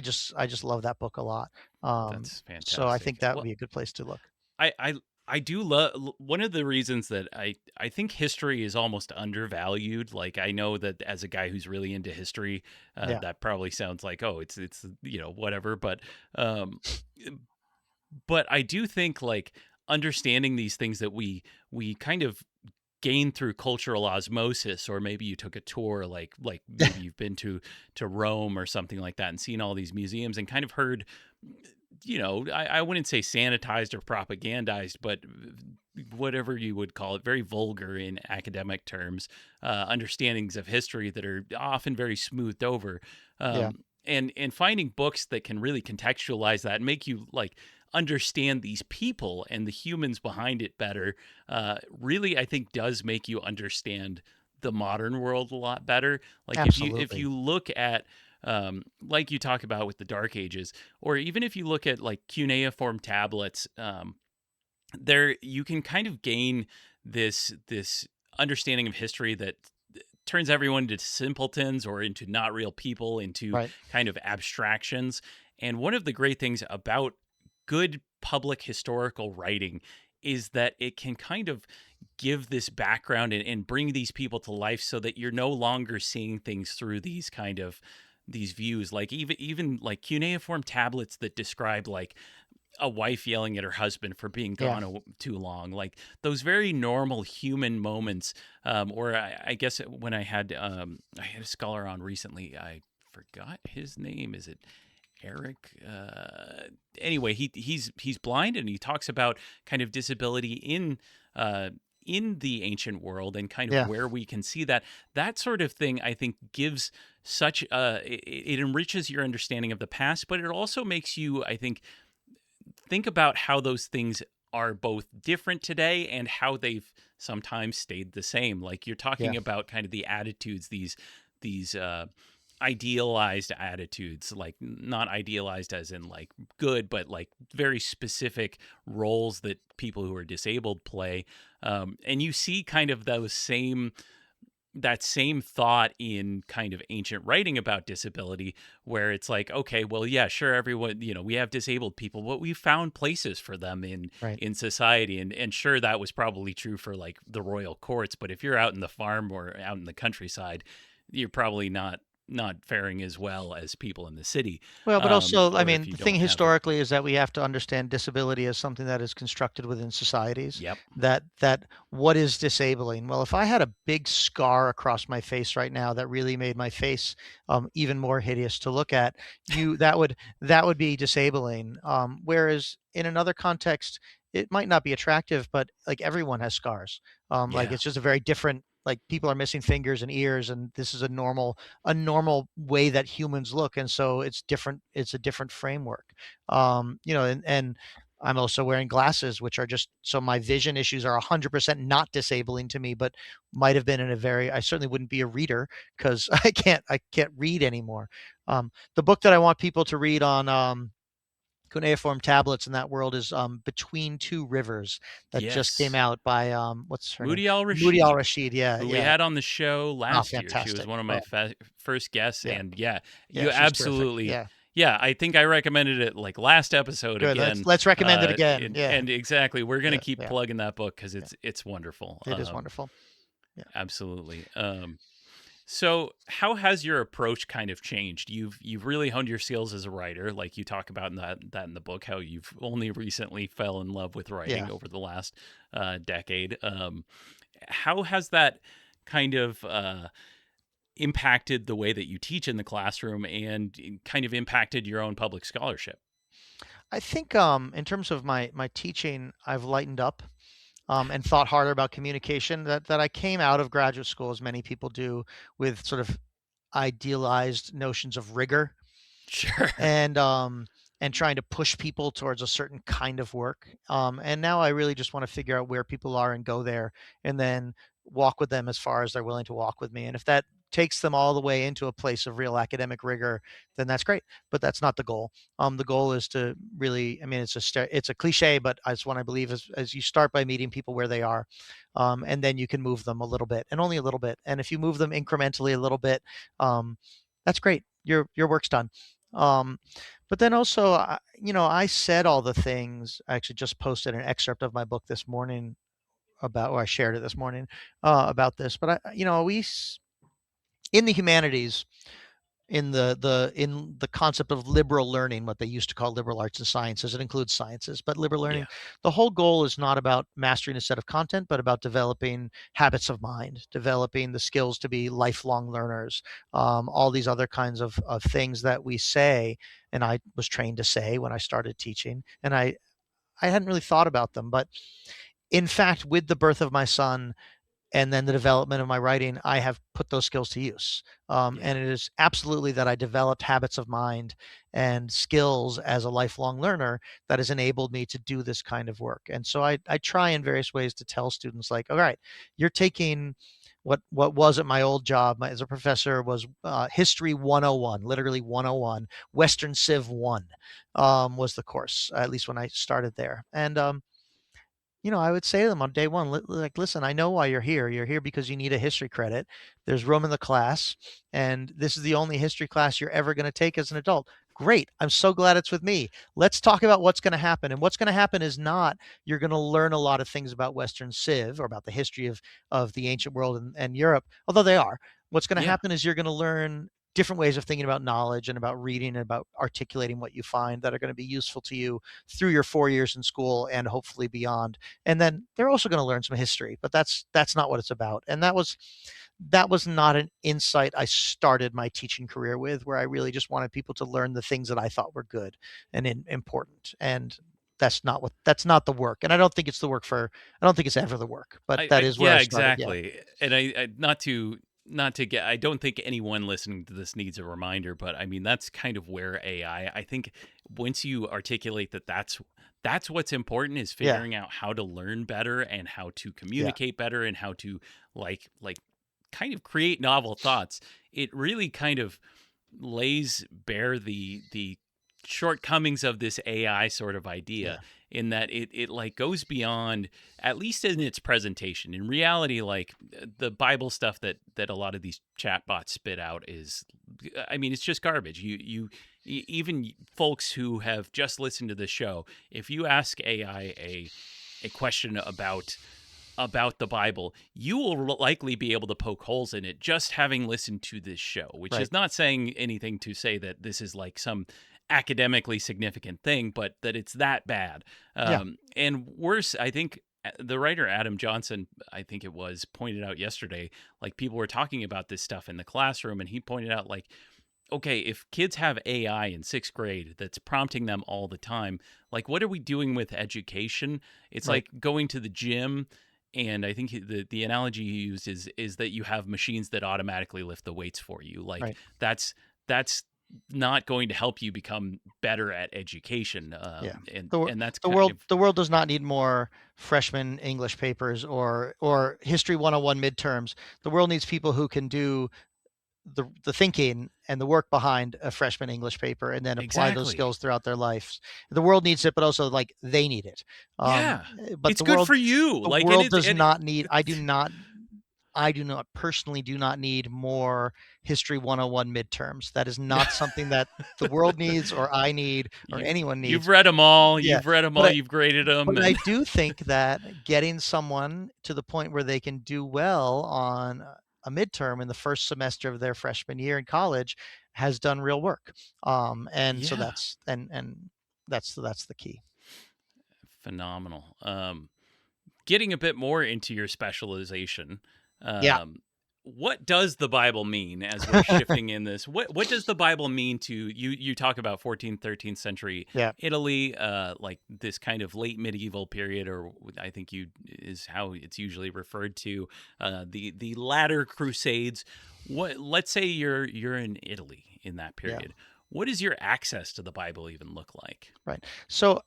just love that book a lot. That's So I think fantastic. that would Well, be a good place to look. I I I do love one of the reasons that I think history is almost undervalued. Like I know that as a guy who's really into history, Yeah, that probably sounds like, oh, it's whatever, um but I do think like understanding these things that we kind of gain through cultural osmosis, or maybe you took a tour, like maybe you've been to Rome or something like that and seen all these museums and kind of heard, I wouldn't say sanitized or propagandized, but whatever you would call it, very vulgar in academic terms, understandings of history that are often very smoothed over. yeah, And finding books that can really contextualize that and make you like understand these people and the humans behind it better, really I think does make you understand the modern world a lot better. Like if absolutely. you look at like you talk about with the Dark Ages, or even if you look at like cuneiform tablets, there you can kind of gain this understanding of history that turns everyone into simpletons or into not real people, into Right. kind of abstractions. And one of the great things about good public historical writing is that it can kind of give this background and bring these people to life so that you're no longer seeing things through these kind of these views, like even like cuneiform tablets that describe like a wife yelling at her husband for being Yeah. gone too long, like those very normal human moments. Or I guess when I had a scholar on recently, I forgot his name. Is it Eric? Anyway, he's blind, and he talks about kind of disability in the ancient world and kind of Yeah. where we can see that sort of thing. I think gives such it enriches your understanding of the past, but it also makes you, I think about how those things are both different today and how they've sometimes stayed the same. Like you're Yeah. talking about kind of the attitudes, these idealized attitudes, like not idealized as in like good, but like very specific roles that people who are disabled play. And you see kind of that same thought in kind of ancient writing about disability, where it's like, okay, well, yeah, sure, everyone, we have disabled people, but we found places for them Right. in society. And sure, that was probably true for like the royal courts, but if you're out in the farm or out in the countryside, you're probably not faring as well as people in the city. Well, but also, I Or if mean, you the thing don't have it. historically is that we have to understand disability as something that is constructed within societies. Yep. That what is disabling? Well, if I had a big scar across my face right now that really made my face even more hideous to look at, that would be disabling. Whereas in another context, it might not be attractive, but like everyone has scars. Like Yeah. it's just a very different. Like people are missing fingers and ears, and this is a normal way that humans look, and so it's different. It's a different framework. And I'm also wearing glasses, which are just so my vision issues are 100% not disabling to me, but might have been in a very. I certainly wouldn't be a reader because I can't read anymore. The book that I want people to read on cuneiform tablets in that world is Between Two Rivers, that just came Yes. out by what's her name? Moody Al Moody Al Rashid, Rashid. Yeah, who we yeah. had on the show Oh, last year. She was fantastic. one of my Oh, first guests. yeah, And yeah, yeah. you She's terrific. absolutely, Yeah. yeah, I think I recommended it like last episode Good. Let's again. let's recommend it again. Yeah. And exactly, we're going to Yeah. keep Yeah. plugging that book because Yeah. it's wonderful. It is wonderful. Yeah. Absolutely. So, how has your approach kind of changed? You've really honed your skills as a writer, like you talk about in that in the book. How you've only recently fell in love with Yeah. writing over the last decade. How has that kind of impacted the way that you teach in the classroom, and kind of impacted your own public scholarship? I think in terms of my teaching, I've lightened up and thought harder about communication. That I came out of graduate school, as many people do, with sort of idealized notions of rigor Sure. and trying to push people towards a certain kind of work. And now I really just want to figure out where people are and go there, and then walk with them as far as they're willing to walk with me. And if that takes them all the way into a place of real academic rigor, then that's great. But that's not the goal. The goal is to really, I mean, it's a cliche, but it's one I believe is as you start by meeting people where they are, and then you can move them a little bit and only a little bit. And if you move them incrementally a little bit, that's great. Your work's done. Um, but then also, I said all the things. I actually just posted an excerpt of my book this morning about, or I shared it this morning about this. But in the humanities, in the concept of liberal learning, what they used to call liberal arts and sciences, it includes sciences, but liberal Yeah. learning, the whole goal is not about mastering a set of content, but about developing habits of mind, developing the skills to be lifelong learners, all these other kinds of things that we say, and I was trained to say when I started teaching, and I hadn't really thought about them, but in fact, with the birth of my son and then the development of my writing, I have put those skills to use. Yeah. And it is absolutely that I developed habits of mind and skills as a lifelong learner that has enabled me to do this kind of work. And so I try in various ways to tell students, like, all right, you're taking what was at my old job as a professor was history 101, literally 101, Western Civ 1 was the course, at least when I started there. And I would say to them on day one, like, listen, I know why you're here. You're here because you need a history credit. There's room in the class, and this is the only history class you're ever going to take as an adult. Great. I'm so glad it's with me. Let's talk about what's going to happen. And what's going to happen is not you're going to learn a lot of things about Western Civ or about the history of the ancient world and Europe, although they are. What's going to Yeah. happen is you're going to learn different ways of thinking about knowledge and about reading and about articulating what you find that are going to be useful to you through your 4 years in school and hopefully beyond. And then they're also going to learn some history, but that's not what it's about. And that was not an insight I started my teaching career with, where I really just wanted people to learn the things that I thought were good and important. And that's not the work. And I don't think it's ever the work, but that is where I Yeah, started. Yeah. exactly. And I not to get, I don't think anyone listening to this needs a reminder, but I mean that's kind of where I think once you articulate that that's what's important, is Yeah. figuring out how to learn better and how to Yeah. communicate better and how to like kind of create novel thoughts. It really kind of lays bare the shortcomings of this AI sort of idea, Yeah. in that it like goes beyond, at least in its presentation. In reality, like the Bible stuff that a lot of these chatbots spit out is, I mean, it's just garbage. Even folks who have just listened to the show, if you ask AI a question about the Bible, you will likely be able to poke holes in it just having listened to this show, which Right. is not saying anything to say that this is like some academically significant thing, but that it's that bad. Yeah. And worse, I think the writer Adam Johnson, I think it was, pointed out yesterday, like people were talking about this stuff in the classroom, and he pointed out, like, okay, if kids have AI in sixth grade that's prompting them all the time, like, what are we doing with education? It's Right. like going to the gym. And I think the analogy he used is that you have machines that automatically lift the weights for you. Like Right. that's not going to help you become better at education. Yeah. And The wor- and that's the kind world of the world does not need more freshman English papers or history 101 midterms. The world needs people who can do the thinking and the work behind a freshman English paper and then apply those exactly. skills throughout their lives. The world needs it, but also like they need it. Yeah, But it's good for you. the Like, and world it's does and not need, I do not personally do not need more history 101 midterms. That is not something that the world needs or I need or anyone you've needs. read them all. Yeah. You've read them But all. I, You've graded them, but I and do think that getting someone to the point where they can do well on a midterm in the first semester of their freshman year in college has done real work. And so Yeah. that's the key. Phenomenal. Getting a bit more into your specialization, Yeah. um, what does the Bible mean as we're shifting in this? What does the Bible mean to you? You talk about 14th, 13th century Yeah. Italy, like this kind of late medieval period, or I think you is how it's usually referred to, the latter Crusades. What? Let's say you're in Italy in that Yeah. period. What does your access to the Bible even look like? Right. So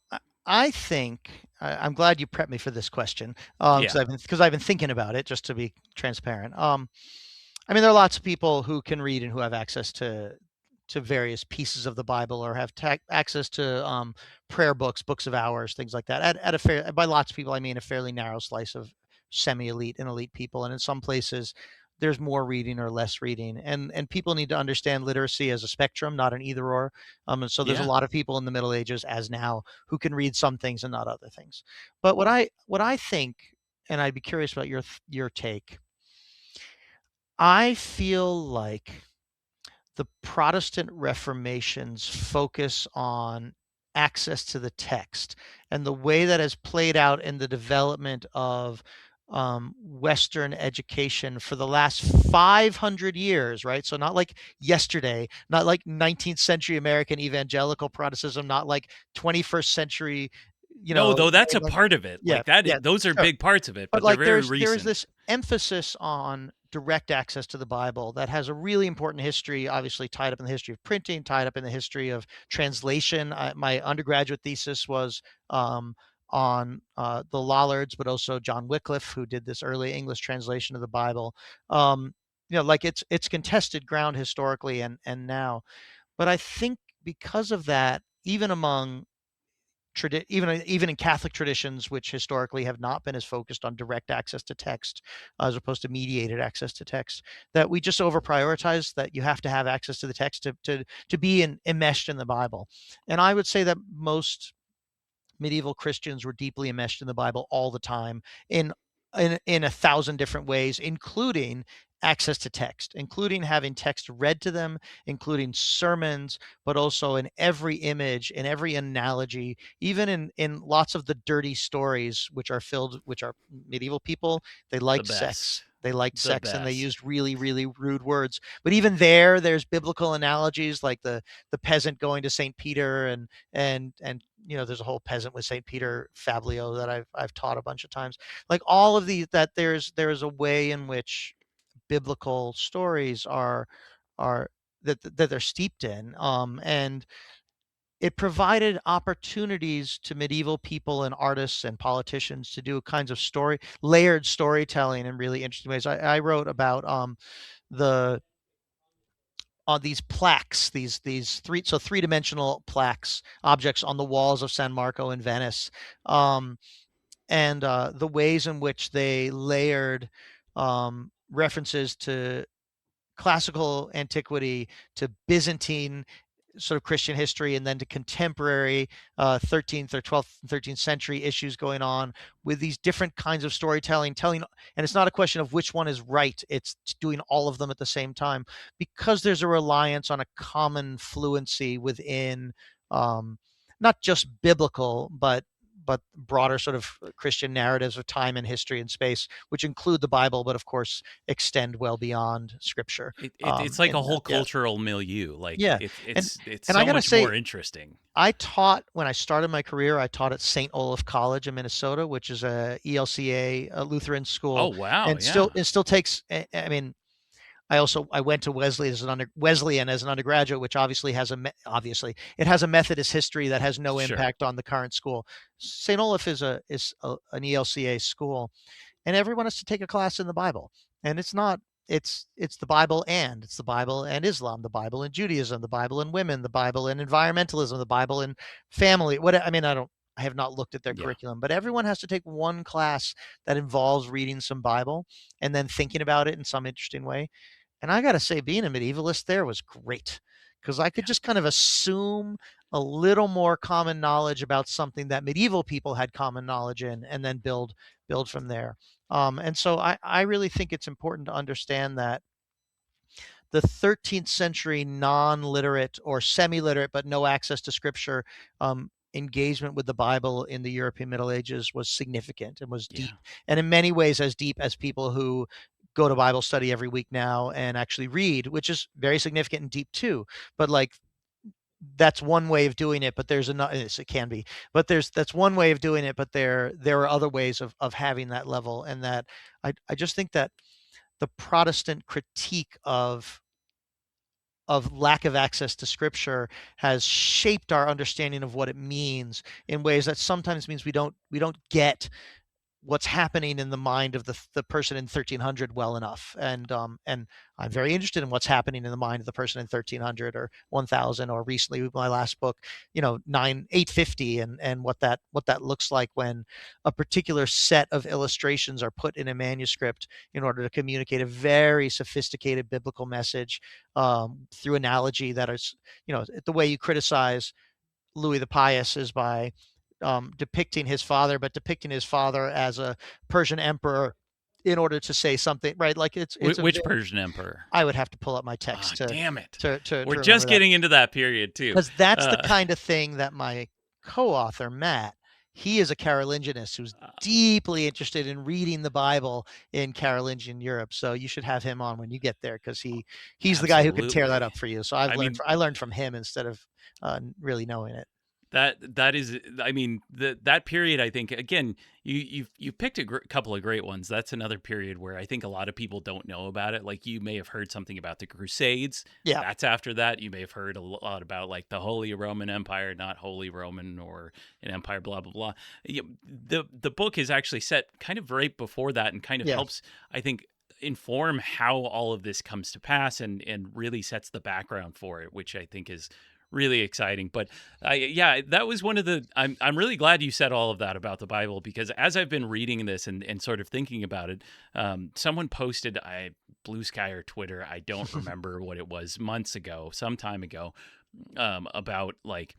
I think I'm glad you prepped me for this question, Yeah, because I've been thinking about it. Just to be transparent, I mean, there are lots of people who can read and who have access to various pieces of the Bible, or have access to prayer books, books of hours, things like that. At a fair By lots of people, I mean a fairly narrow slice of semi-elite and elite people. And in some places, there's more reading or less reading, and people need to understand literacy as a spectrum, not an either or. And so there's a yeah. lot of people in the Middle Ages, as now, who can read some things and not other things. But what I think, and I'd be curious about your take. I feel like the Protestant Reformation's focus on access to the text, and the way that has played out in the development of Western education for the last 500 years, right? So not like yesterday, not like 19th century American evangelical Protestantism, not like 21st century, No, though New that's a England. part of it. Yeah, Like that, yeah, those are sure. big parts of it, But but they're like very there's recent. this emphasis on direct access to the Bible that has a really important history, obviously tied up in the history of printing, tied up in the history of translation. My undergraduate thesis was on the Lollards, but also John Wycliffe, who did this early English translation of the Bible. Um, like it's contested ground historically and now. But I think because of that, even among even in Catholic traditions, which historically have not been as focused on direct access to text as opposed to mediated access to text, that we just over prioritize that you have to have access to the text to be enmeshed in the Bible. And I would say that most medieval Christians were deeply enmeshed in the Bible all the time, in in a thousand different ways, including access to text, including having text read to them, including sermons, but also in every image, in every analogy, even in lots of the dirty stories, which are medieval people. They The liked sex. best. They liked The sex, and they best. used really, really rude words. But even there's biblical analogies, like the peasant going to Saint Peter, and there's a whole peasant with Saint Peter fablio that I've taught a bunch of times. Like all of these, that there's a way in which biblical stories are that they're steeped in, and it provided opportunities to medieval people and artists and politicians to do kinds of layered storytelling in really interesting ways. I wrote about the these plaques, these three-dimensional plaques, objects on the walls of San Marco in Venice, um, and the ways in which they layered references to classical antiquity, to Byzantine sort of Christian history, and then to contemporary 13th or 12th and 13th century issues going on, with these different kinds of storytelling, and it's not a question of which one is right, it's doing all of them at the same time, because there's a reliance on a common fluency within not just biblical, but broader sort of Christian narratives of time and history and space, which include the Bible, but of course extend well beyond Scripture. It's like a And whole yeah, cultural milieu. Like yeah, and it's I so gotta much say, more interesting. I taught when I started my career. I taught at St. Olaf College in Minnesota, which is a ELCA, a Lutheran Oh school, wow, and yeah, still takes. I mean, I went to Wesleyan as an undergraduate, which obviously it has a Methodist history that has no sure. impact on the current school. St. Olaf an ELCA school, and everyone has to take a class in the Bible. And it's not it's the Bible, and it's the Bible and Islam, the Bible and Judaism, the Bible and women, the Bible and environmentalism, the Bible and family. What I mean, I have not looked at their Yeah, curriculum, but everyone has to take one class that involves reading some Bible and then thinking about it in some interesting way. And I got to say, being a medievalist there was great, because I could yeah. just kind of assume a little more common knowledge about something that medieval people had common knowledge in, and then build build from there. And so I really think it's important to understand that the 13th century non-literate or semi-literate but no access to scripture engagement with the Bible in the European Middle Ages was significant and was deep, Yeah. and in many ways as deep as people who go to Bible study every week now and actually read, which is very significant and deep too. But like, that's one way of doing it, but there's another. It can be, but that's one way of doing it, but there are other ways of having that level, and that I just think that the Protestant critique of lack of access to scripture has shaped our understanding of what it means in ways that sometimes means we don't get what's happening in the mind of the person in 1300 well enough. And I'm very interested in what's happening in the mind of the person in 1300 or 1000, or recently with my last book, 850, and what that looks like when a particular set of illustrations are put in a manuscript in order to communicate a very sophisticated biblical message, through analogy that is, the way you criticize Louis the Pious is by depicting his father, but depicting his father as a Persian emperor in order to say something, right? Like it's a. Which Persian emperor? I would have to pull up my Ah, text to damn it. to to, We're to remember just that, getting into that period too. because that's the Uh, kind of thing that my co-author Matt, he is a Carolingianist who's uh, deeply interested in reading the Bible in Carolingian Europe. So you should have him on when you get there, because he's the guy who could tear that absolutely. up for you. So I mean, I learned from him instead of really knowing it. that is, I mean, that period, I think, again, you've picked a couple of great ones. That's another period where I think a lot of people don't know about it. Like, you may have heard something about the Crusades. Yeah, That's after that. You may have heard a lot about like the Holy Roman Empire, not Holy Roman, or an empire, blah blah blah. The book is actually set kind of right before that, and kind of yeah, helps, I think, inform how all of this comes to pass, and really sets the background for it, which I think is really exciting. But yeah, that was one of the. I'm really glad you said all of that about the Bible, because as I've been reading this and sort of thinking about it, someone posted, Blue Sky or Twitter, I don't remember what it was, months ago, some time ago, about like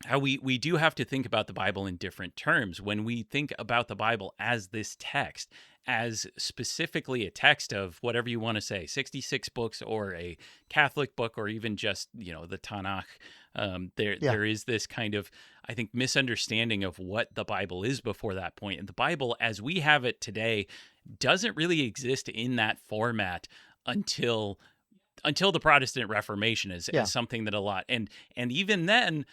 how we do have to think about the Bible in different terms. When we think about the Bible as this text, as specifically a text of whatever you want to say, 66 books, or a Catholic book, or even just, the Tanakh, yeah, there is this kind of, I think, misunderstanding of what the Bible is before that point. And the Bible, as we have it today, doesn't really exist in that format until the Protestant Reformation, yeah, is something that a lot, and even then,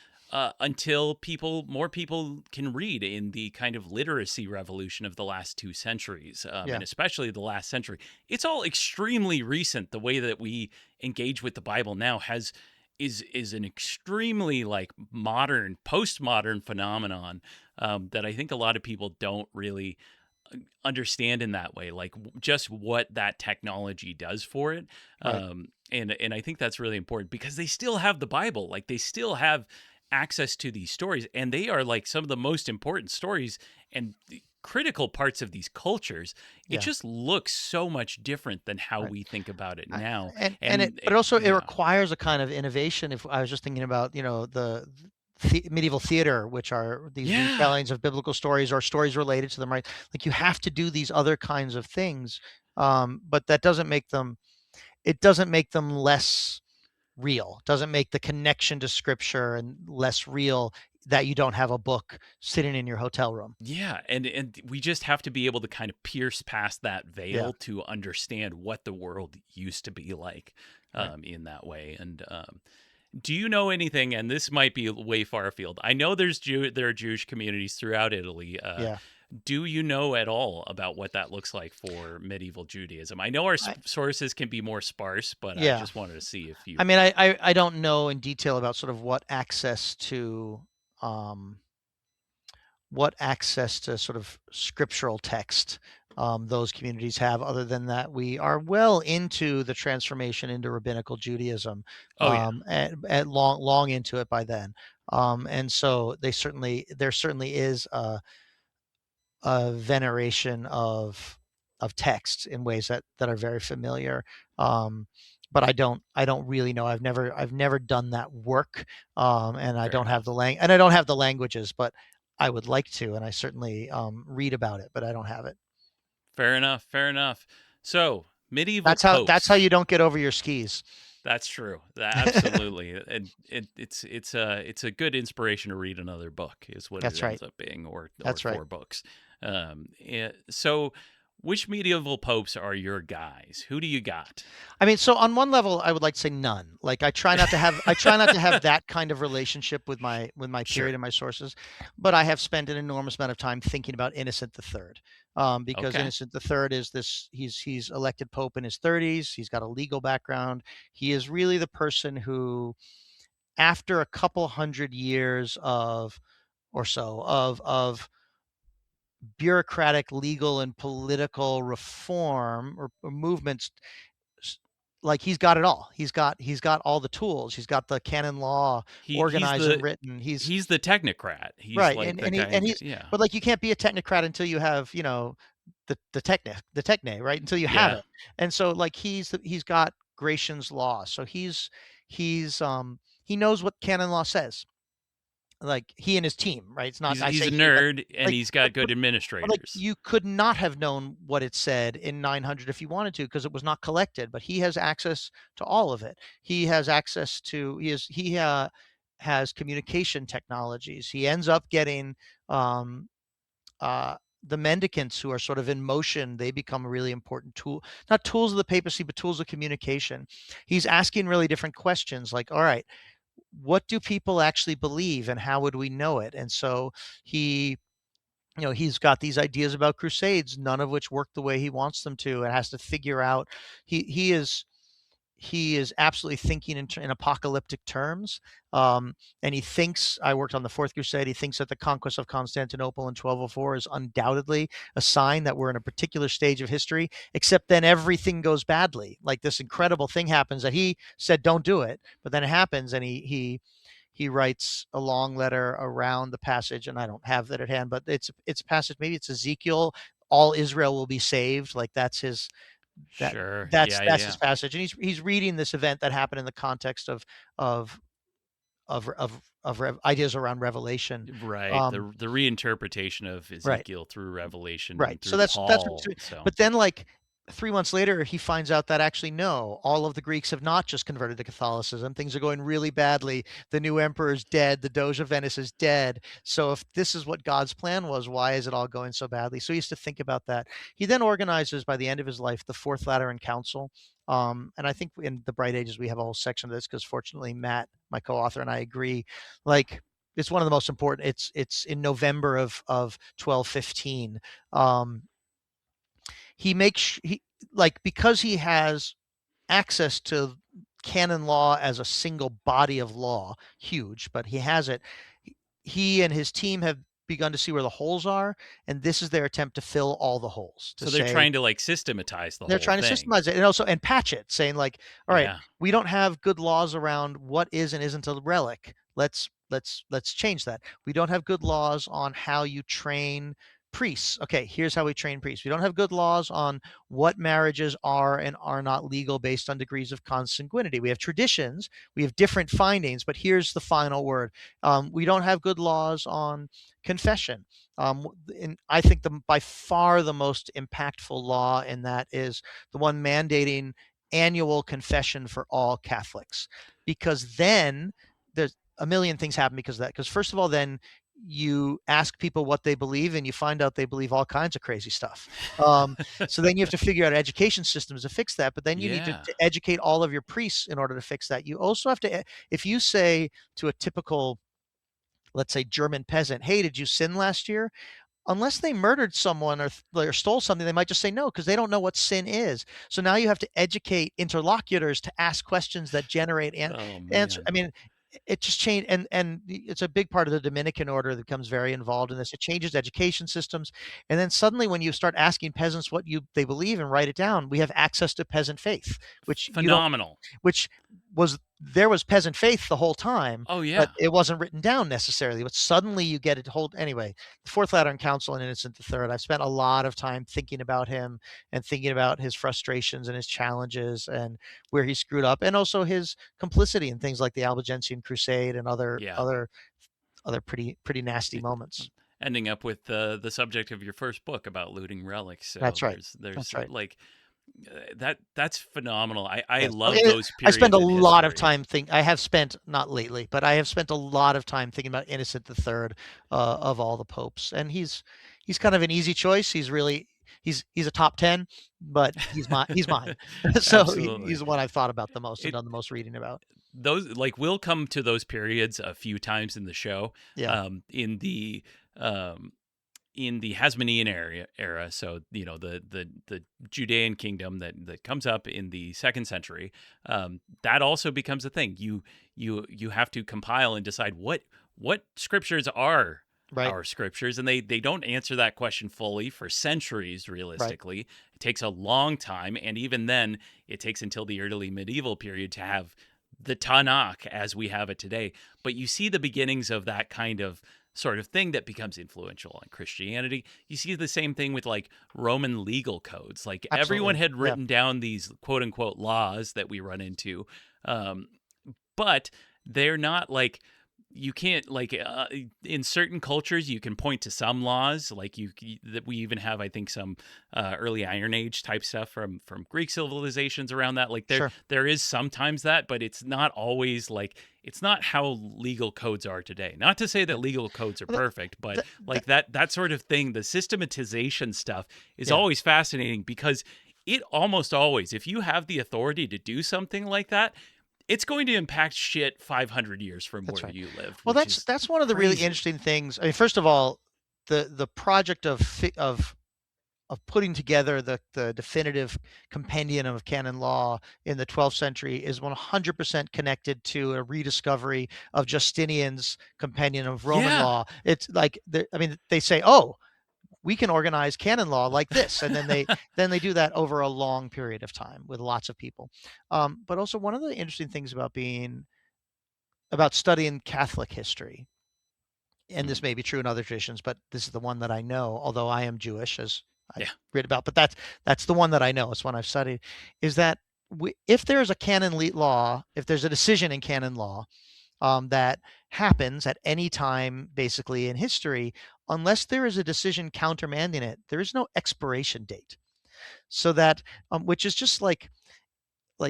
until more people can read in the kind of literacy revolution of the last 2 centuries, yeah, and especially the last century. It's all extremely recent. The way that we engage with the Bible now is an extremely like modern, postmodern phenomenon, that I think a lot of people don't really understand in that way, like just what that technology does for it. right, And I think that's really important, because they still have the Bible, like they still have access to these stories, and they are like some of the most important stories and the critical parts of these cultures. It yeah, just looks so much different than how right. we think about it I, now. and And but also it yeah. requires a kind of innovation. If I was just thinking about, medieval theater, which are these Yeah. retellings of biblical stories or stories related to them, right? Like, you have to do these other kinds of things, but that doesn't make them. It doesn't make them less real. Doesn't make the connection to scripture and less real that you don't have a book sitting in your hotel room. Yeah, and we just have to be able to kind of pierce past that Yeah, veil to understand what the world used to be like, right. in that way. And do you know anything? And this might be way far afield. I know there are Jewish communities throughout Italy. Yeah. Do you know at all about what that looks like for medieval Judaism? I know our I, sources can be more sparse, but I yeah. just wanted to see if I you. mean, I don't know in detail about sort of um, what access to sort of scriptural text those communities have. Other than that, we are well into the transformation into rabbinical Judaism, Oh yeah, at long into it by then. And so there certainly is a veneration of text in ways that are very familiar. Um, but I don't really know. I've never done that work, and I fair don't have enough. the and I don't have the languages. But I would like to, and I certainly read about it, but I don't have it. Fair enough. Fair enough. So, medieval That's how popes. you don't get over your skis. That's true. Absolutely, and it's a good inspiration to read another book, is what it That's right. ends up being, or That's right. four books. So, which medieval popes are your guys? Who do you got? I mean, so on one level, I would like to say none. Like I try not to have that kind of relationship with my period Sure. and my sources, but I have spent an enormous amount of time thinking about Innocent the Third, because Okay. Innocent the Third is this. He's elected pope in his 30s. He's got a legal background. He is really the person who, after a couple hundred years of or so of bureaucratic, legal, and political reform or movements, like he's got it all. He's got all the tools. He's got the canon law He's organized and the written. He's he's the technocrat. He's right, like the guy. and he's Yeah. but like you can't be a technocrat until you have the techne, right, until you have Yeah. it. And so like he's got Gratian's law, so he knows what canon law says. Like he and his team, right? It's not I He's say a he nerd, and like he's but, got but good but, like, administrators. you could not have known what it said in 900 if you wanted to, because it was not collected, but he has access to all of it. He has access to he has communication technologies. He ends up getting, um, the mendicants who are sort of in motion. They become a really important tool, not tools of the papacy, but tools of communication. He's asking really different questions like, all right, what do people actually believe and how would we know it? And so he he's got these ideas about crusades, none of which work the way he wants them to, and has to figure out. He is absolutely thinking in apocalyptic terms, and he thinks. I worked on the Fourth Crusade. He thinks that the conquest of Constantinople in 1204 is undoubtedly a sign that we're in a particular stage of history. Except then everything goes badly. Like this incredible thing happens that he said don't do it, but then it happens, and he writes a long letter around the passage, and I don't have that at hand, but it's a passage. Maybe it's Ezekiel. All Israel will be saved. Like that Sure. that's Yeah. that's his Yeah. passage, and he's reading this event that happened in the context of ideas around Revelation. Right. Um, The reinterpretation of right. Ezekiel through Revelation Right. and So through that's what he's Paul. doing. So But then like 3 months later, he finds out that actually no, all of the Greeks have not just converted to Catholicism. Things are going really badly. The new emperor is dead. The Doge of Venice is dead. So if this is what God's plan was, why is it all going so badly? So he used to think about that. He then organizes by the end of his life the Fourth Lateran Council. And I think in the Bright Ages we have a whole section of this because fortunately Matt, my co-author, and I agree. Like it's one of the most important. It's in November of 1215. Um, he makes he like because he has access to canon law as a single body of law, huge, but he has it. He and his team have begun to see where the holes are, and this is their attempt to fill all the holes. To so they're say trying to like systematize the they're whole trying to thing. systemize it and also and patch it, saying like, all right, Yeah. we don't have good laws around what is and isn't a relic. Let's change that. We don't have good laws on how you train priests. Okay, here's how we train priests. We don't have good laws on what marriages are and are not legal based on degrees of consanguinity. We have traditions, we have different findings, but here's the final word. We don't have good laws on confession. And I think by far the most impactful law in that is the one mandating annual confession for all Catholics, because then there's a million things happen because of that. Because first of all, then you ask people what they believe and you find out they believe all kinds of crazy stuff. Um, so then you have to figure out education systems to fix that. But then you need Yeah. to educate all of your priests in order to fix that. You also have to, if you say to a typical, let's say, German peasant, hey, did you sin last year? Unless they murdered someone or stole something, they might just say no because they don't know what sin is. So now you have to educate interlocutors to ask questions that generate Oh answer. man. I mean, it just changed, and it's a big part of the Dominican order that becomes very involved in this. It changes education systems, and then suddenly, when you start asking peasants what they believe and write it down, we have access to peasant faith, which you don't Phenomenal. which was there was peasant faith the whole time, Oh but yeah. it wasn't written down necessarily. But suddenly you get it hold anyway. The Fourth Lateran Council and Innocent the Third. I've spent a lot of time thinking about him and thinking about his frustrations and his challenges and where he screwed up, and also his complicity in things like the Albigensian Crusade and other Yeah. other other pretty nasty moments. ending up with the subject of your first book about looting relics. So That's right. there's That's right. like that's phenomenal. I Yes. Oh, love those I spend periods a in lot of history. time I have spent, not lately, but I have spent a lot of time thinking about Innocent the Third, of all the popes, and he's kind of an easy choice. He's a top 10, but he's mine. So Absolutely. he's the one I've thought about the most and It done the most reading about. those like we'll come to those periods a few times in the show. Yeah. Um, in the um, in the Hasmonean era, so the Judean kingdom that comes up in the second century, that also becomes a thing. You have to compile and decide what scriptures are Right. our scriptures, and they don't answer that question fully for centuries. Right. Realistically, it takes a long time, and even then, it takes until the early medieval period to have the Tanakh as we have it today. But you see the beginnings of that kind of sort of thing that becomes influential in Christianity. You see the same thing with like Roman legal codes. Like everyone Absolutely. had Yeah. written down these quote unquote laws that we run into, um, but they're not like you can't like in certain cultures you can point to some laws like that we even have I think some early Iron Age type stuff from Greek civilizations around that like Sure. there is sometimes that, but it's not always like it's not how legal codes are today. Not to say that Yeah. legal codes are Well, perfect, but that like that sort of thing, the systematization stuff is yeah. always fascinating because it almost always, if you have the authority to do something like that, it's going to impact shit 500 years from That's where right. you lived, Well, which is that's one of the really crazy. interesting things. I mean, first of all, the project of putting together the definitive compendium of canon law in the 12th century is 100% connected to a rediscovery of Justinian's compendium of Roman Yeah. law. It's like, I mean, they say, oh, we can organize canon law like this, and then they do that over a long period of time with lots of people. But also, one of the interesting things about studying Catholic history, and this Mm, may be true in other traditions, but this is the one that I know, although I am Jewish, as I've yeah. read about, but that's the one that I know. It's one I've studied. Is that if there is a canon law, if there's a decision in canon law, that happens at any time, basically in history, unless there is a decision countermanding it, there is no expiration date. So that, which is just like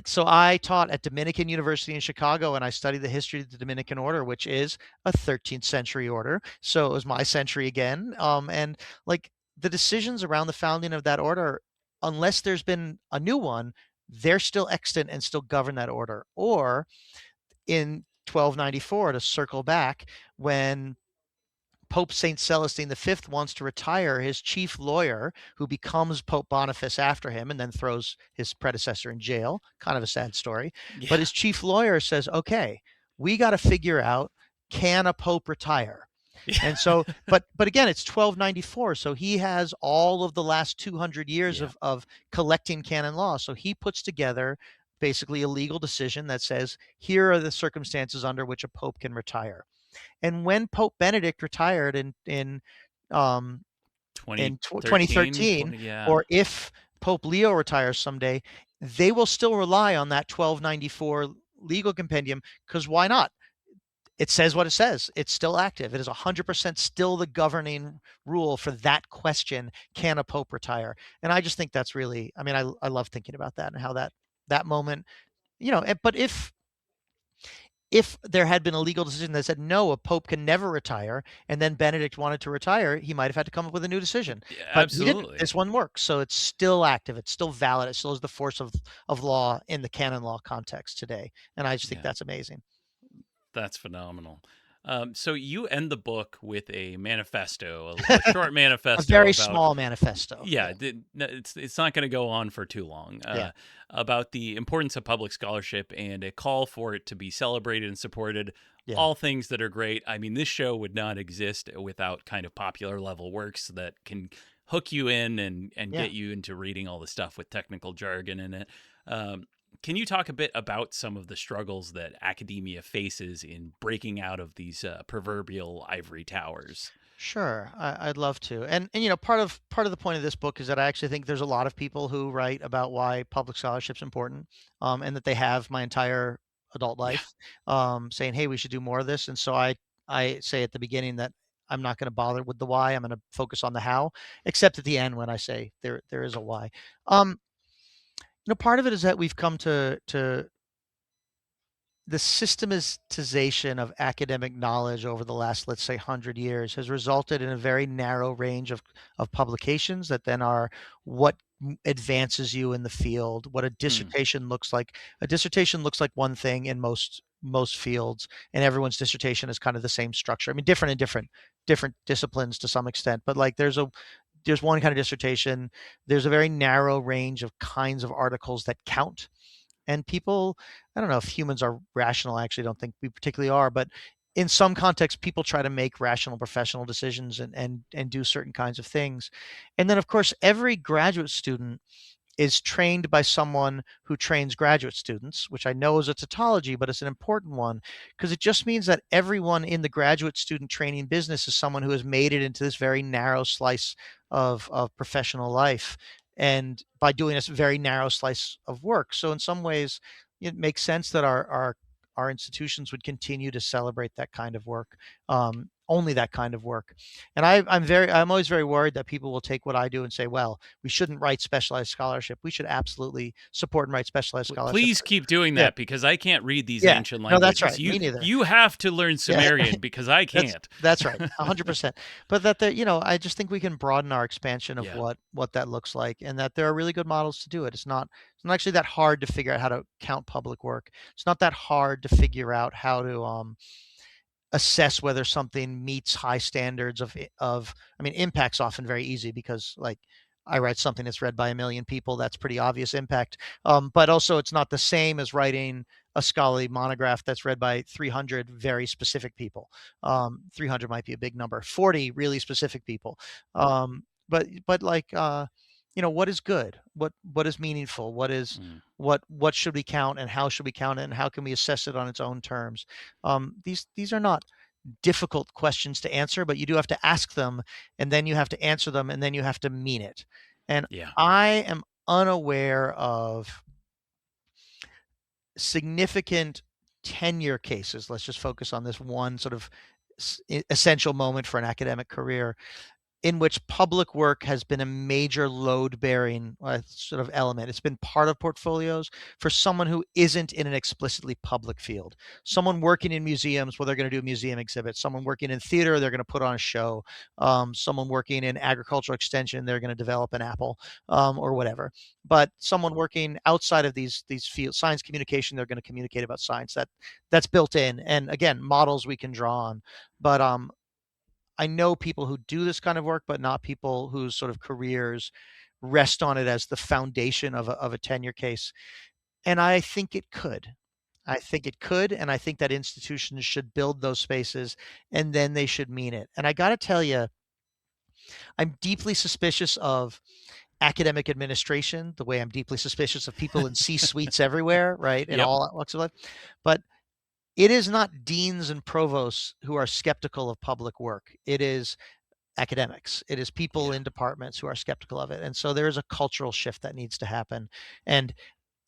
so I taught at Dominican University in Chicago, and I studied the history of the Dominican order, which is a 13th century order. So it was my century again. And like the decisions around the founding of that order, unless there's been a new one, they're still extant and still govern that order. Or in 1294, to circle back, when Pope St. Celestine V wants to retire, his chief lawyer, who becomes Pope Boniface after him and then throws his predecessor in jail, kind of a sad story. But Yeah. his chief lawyer says, okay, we got to figure out, can a pope retire? And so, but again, it's 1294, so he has all of the last 200 years Yeah. of collecting canon law. So he puts together basically a legal decision that says, here are the circumstances under which a pope can retire. And when Pope Benedict retired um, in 2013, 2013, 20, yeah. or if Pope Leo retires someday, they will still rely on that 1294 legal compendium, because why not? It says what it says. It's still active. It is 100% still the governing rule for that question: can a pope retire? And I just think that's really, I mean, I love thinking about that and how that moment, but if there had been a legal decision that said no, a pope can never retire, and then Benedict wanted to retire, he might have had to come up with a new decision. Yeah, But he didn't. absolutely. This one works, so it's still active. It's still valid. It still has the force of law in the canon law context today, and I just think Yeah. that's amazing. That's phenomenal. So you end the book with a manifesto, a short A manifesto very about small manifesto. Yeah, yeah, it's not going to go on for too long. yeah, About the importance of public scholarship and a call for it to be celebrated and supported. yeah, All things that are great. I mean, this show would not exist without kind of popular level works that can hook you in and yeah. get you into reading all the stuff with technical jargon in it. Um, can you talk a bit about some of the struggles that academia faces in breaking out of these proverbial ivory towers? Sure, I'd love to. And part of the point of this book is that I actually think there's a lot of people who write about why public scholarship's important, and that they have my entire adult Yeah. life, saying, "Hey, we should do more of this." And so I say at the beginning that I'm not going to bother with the why. I'm going to focus on the how, except at the end when I say there is a why. Um, Part of it is that we've come to the systematization of academic knowledge over the last, let's say, 100 years has resulted in a very narrow range of publications that then are what advances you in the field, what a Hmm. dissertation looks like. A dissertation looks like one thing in most fields, and everyone's dissertation is kind of the same structure. I mean, different in different disciplines to some extent, but like there's one kind of dissertation. There's a very narrow range of kinds of articles that count, and people, I don't know if humans are rational. I actually don't think we particularly are, but in some contexts people try to make rational professional decisions and do certain kinds of things. And then of course every graduate student is trained by someone who trains graduate students, which I know is a tautology, but it's an important one because it just means that everyone in the graduate student training business is someone who has made it into this very narrow slice of professional life. And by doing this very narrow slice of work. So in some ways, it makes sense that our institutions would continue to celebrate that kind of work, only that kind of work. And I'm always very worried that people will take what I do and say, well, we shouldn't write specialized scholarship. We should absolutely support and write specialized scholarship. Please keep doing Yeah, that because I can't read these yeah. ancient No, that's languages. right. You Me neither. you have to learn Yeah, Sumerian because I that's can't. that's right. 100%. But that I just think we can broaden our expansion of Yeah. what that looks like, and that there are really good models to do it. It's not actually that hard to figure out how to count public work. It's not that hard to figure out how to assess whether something meets high standards of I mean, impact's often very easy because like I write something that's read by a million people. That's pretty obvious impact. But also it's not the same as writing a scholarly monograph that's read by 300 very specific people. 300 might be a big number, 40 really specific people. But like what is good, what is meaningful, Mm. what should we count, and how should we count it, and how can we assess it on its own terms. These are not difficult questions to answer, but you do have to ask them, and then you have to answer them, and then you have to mean it. And Yeah. I am unaware of significant tenure cases. Let's just focus on this one sort of essential moment for an academic career in which public work has been a major load bearing sort of element. It's been part of portfolios for someone who isn't in an explicitly public field. Someone working in museums, well, they're going to do a museum exhibit. Someone working in theater, they're going to put on a show. Someone working in agricultural extension, they're going to develop an apple, or whatever. But someone working outside of these fields, science communication, they're going to communicate about science. That's built in. And again, models we can draw on. But I know people who do this kind of work, but not people whose sort of careers rest on it as the foundation of a tenure case. And I think it could. I think it could, and I think that institutions should build those spaces, and then they should mean it. And I got to tell you, I'm deeply suspicious of academic administration, the way I'm deeply suspicious of people in C suites everywhere, right, in Yep. all walks of life. But it is not deans and provosts who are skeptical of public work. It is academics. It is people Yeah. in departments who are skeptical of it. And so there is a cultural shift that needs to happen. And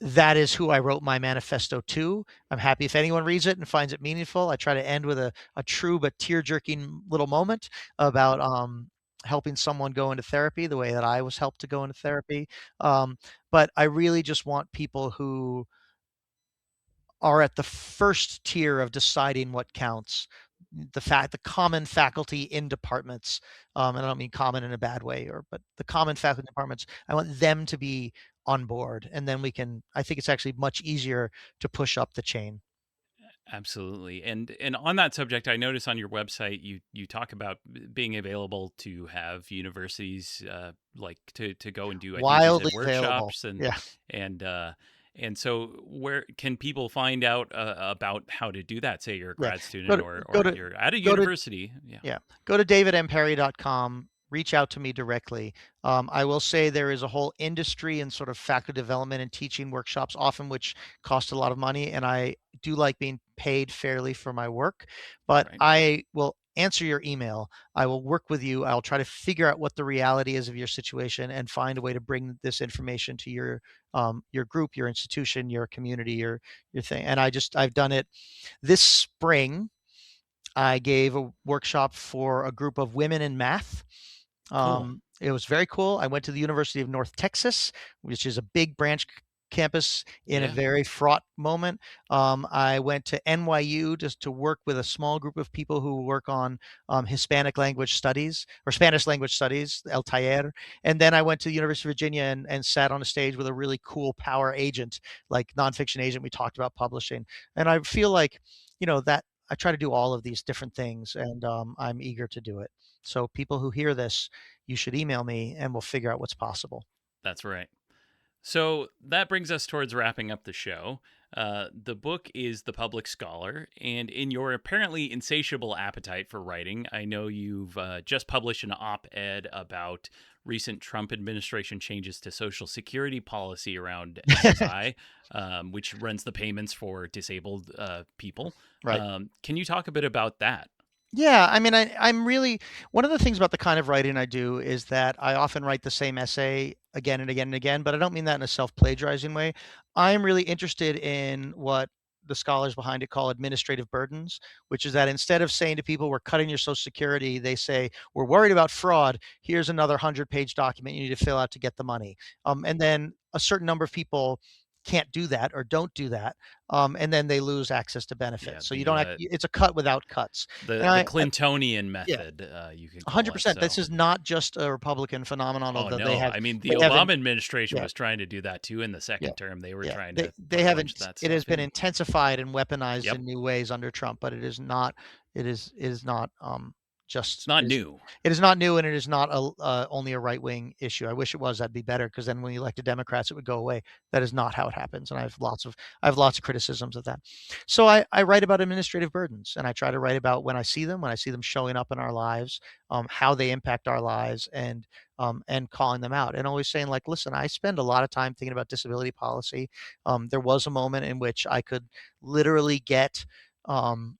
that is who I wrote my manifesto to. I'm happy if anyone reads it and finds it meaningful. I try to end with a true but tear jerking little moment about helping someone go into therapy the way that I was helped to go into therapy. But I really just want people who are at the first tier of deciding what counts. The common faculty in departments, and I don't mean common in a bad way, but the common faculty departments, I want them to be on board, and then I think it's actually much easier to push up the chain. Absolutely. And on that subject, I notice on your website you talk about being available to have universities like to go and do, I think you said Wildly available. workshops, Yeah, and uh and so where can people find out about how to do that? Say you're a yeah. grad Go student to go or to you're at a go to university. Yeah. Yeah. Go to davidmperry.com. Reach out to me directly. I will say there is a whole industry and sort of faculty development and teaching workshops, often which cost a lot of money. And I do like being paid fairly for my work, but Right. I will answer your email. I will work with you. I'll try to figure out what the reality is of your situation and find a way to bring this information to your group, your institution, your community, your thing. And I've done it this spring. I gave a workshop for a group of women in math. Cool. It was very cool. I went to the University of North Texas, which is a big branch campus in a Yeah. very fraught moment. I went to NYU just to work with a small group of people who work on Hispanic language studies or Spanish language studies, El Taller. And then I went to the University of Virginia and sat on a stage with a really cool power agent, like nonfiction agent. We talked about publishing. And I feel like, that I try to do all of these different things, and I'm eager to do it. So people who hear this, you should email me and we'll figure out what's possible. That's right. So that brings us towards wrapping up the show. The book is The Public Scholar, and in your apparently insatiable appetite for writing, I know you've just published an op ed about recent Trump administration changes to Social Security policy around SSI, which runs the payments for disabled people. Right. Can you talk a bit about that? Yeah, I mean, I'm really one of the things about the kind of writing I do is that I often write the same essay again and again and again, but I don't mean that in a self-plagiarizing way. I'm really interested in what the scholars behind it call administrative burdens, which is that instead of saying to people, we're cutting your Social Security, they say, we're worried about fraud. Here's another 100-page document you need to fill out to get the money. And then a certain number of people can't do that or don't do that, and then they lose access to Yeah, benefits. So you don't it's a cut without cuts. And the Clintonian yeah, method, you could call it. 100%. This So. is not just a Republican phenomenon, Oh although no! I mean, the they haven't Obama administration yeah, was trying to do that too in the yeah, second term. They were yeah. trying They to put they a bunch of haven't that it has stuff been in. intensified and weaponized Yep, in new ways under Trump, but it is not it's just not new. it is not new, and it is not only a right wing issue. I wish it was. That'd be better, because then when you elect the Democrats, it would go away. That is not how it happens, and I have lots of criticisms of that. So I write about administrative burdens, and I try to write about when I see them showing up in our lives, how they impact our lives, and calling them out, and always saying, like, listen, I spend a lot of time thinking about disability policy. There was a moment in which I could literally get um,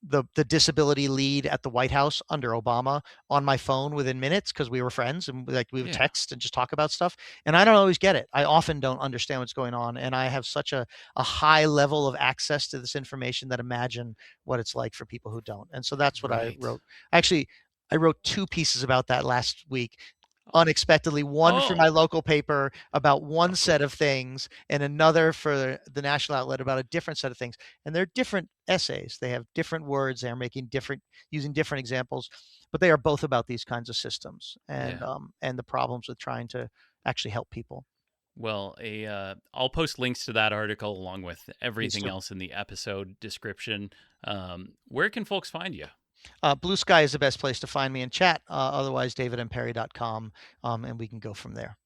the disability lead at the White House under Obama on my phone within minutes, because we were friends and like we would Yeah, text and just talk about stuff. And I don't always get it. I often don't understand what's going on. And I have such a high level of access to this information that imagine what it's like for people who don't. And so that's what I right. wrote. Actually, I wrote two pieces about that last week. Unexpectedly, one for my Oh, local paper about one of set of course. things, and another for the national outlet about a different set of things, and they're different essays. They have different words. They're using different examples, but they are both about these kinds of systems Yeah. and the problems with trying to actually help people. Well, I'll post links to that article along with Please everything do. else in the episode description. Where can folks find you? Blue Sky is the best place to find me and chat. Otherwise, davidandperry.com, and we can go from there.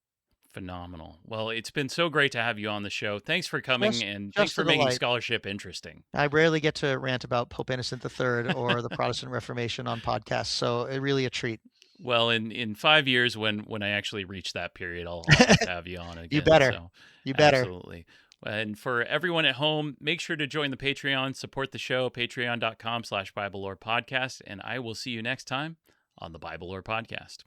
Phenomenal. Well, it's been so great to have you on the show. Thanks for coming Just, and thanks just for a making delight. scholarship interesting. I rarely get to rant about Pope Innocent III or the Protestant Reformation on podcasts, so it really a treat. Well, in 5 years, when I actually reach that period, I'll have to have you on You again. better. So, You better. absolutely. And for everyone at home, make sure to join the Patreon, support the show, patreon.com/Bible Lore Podcast, and I will see you next time on the Bible Lore Podcast.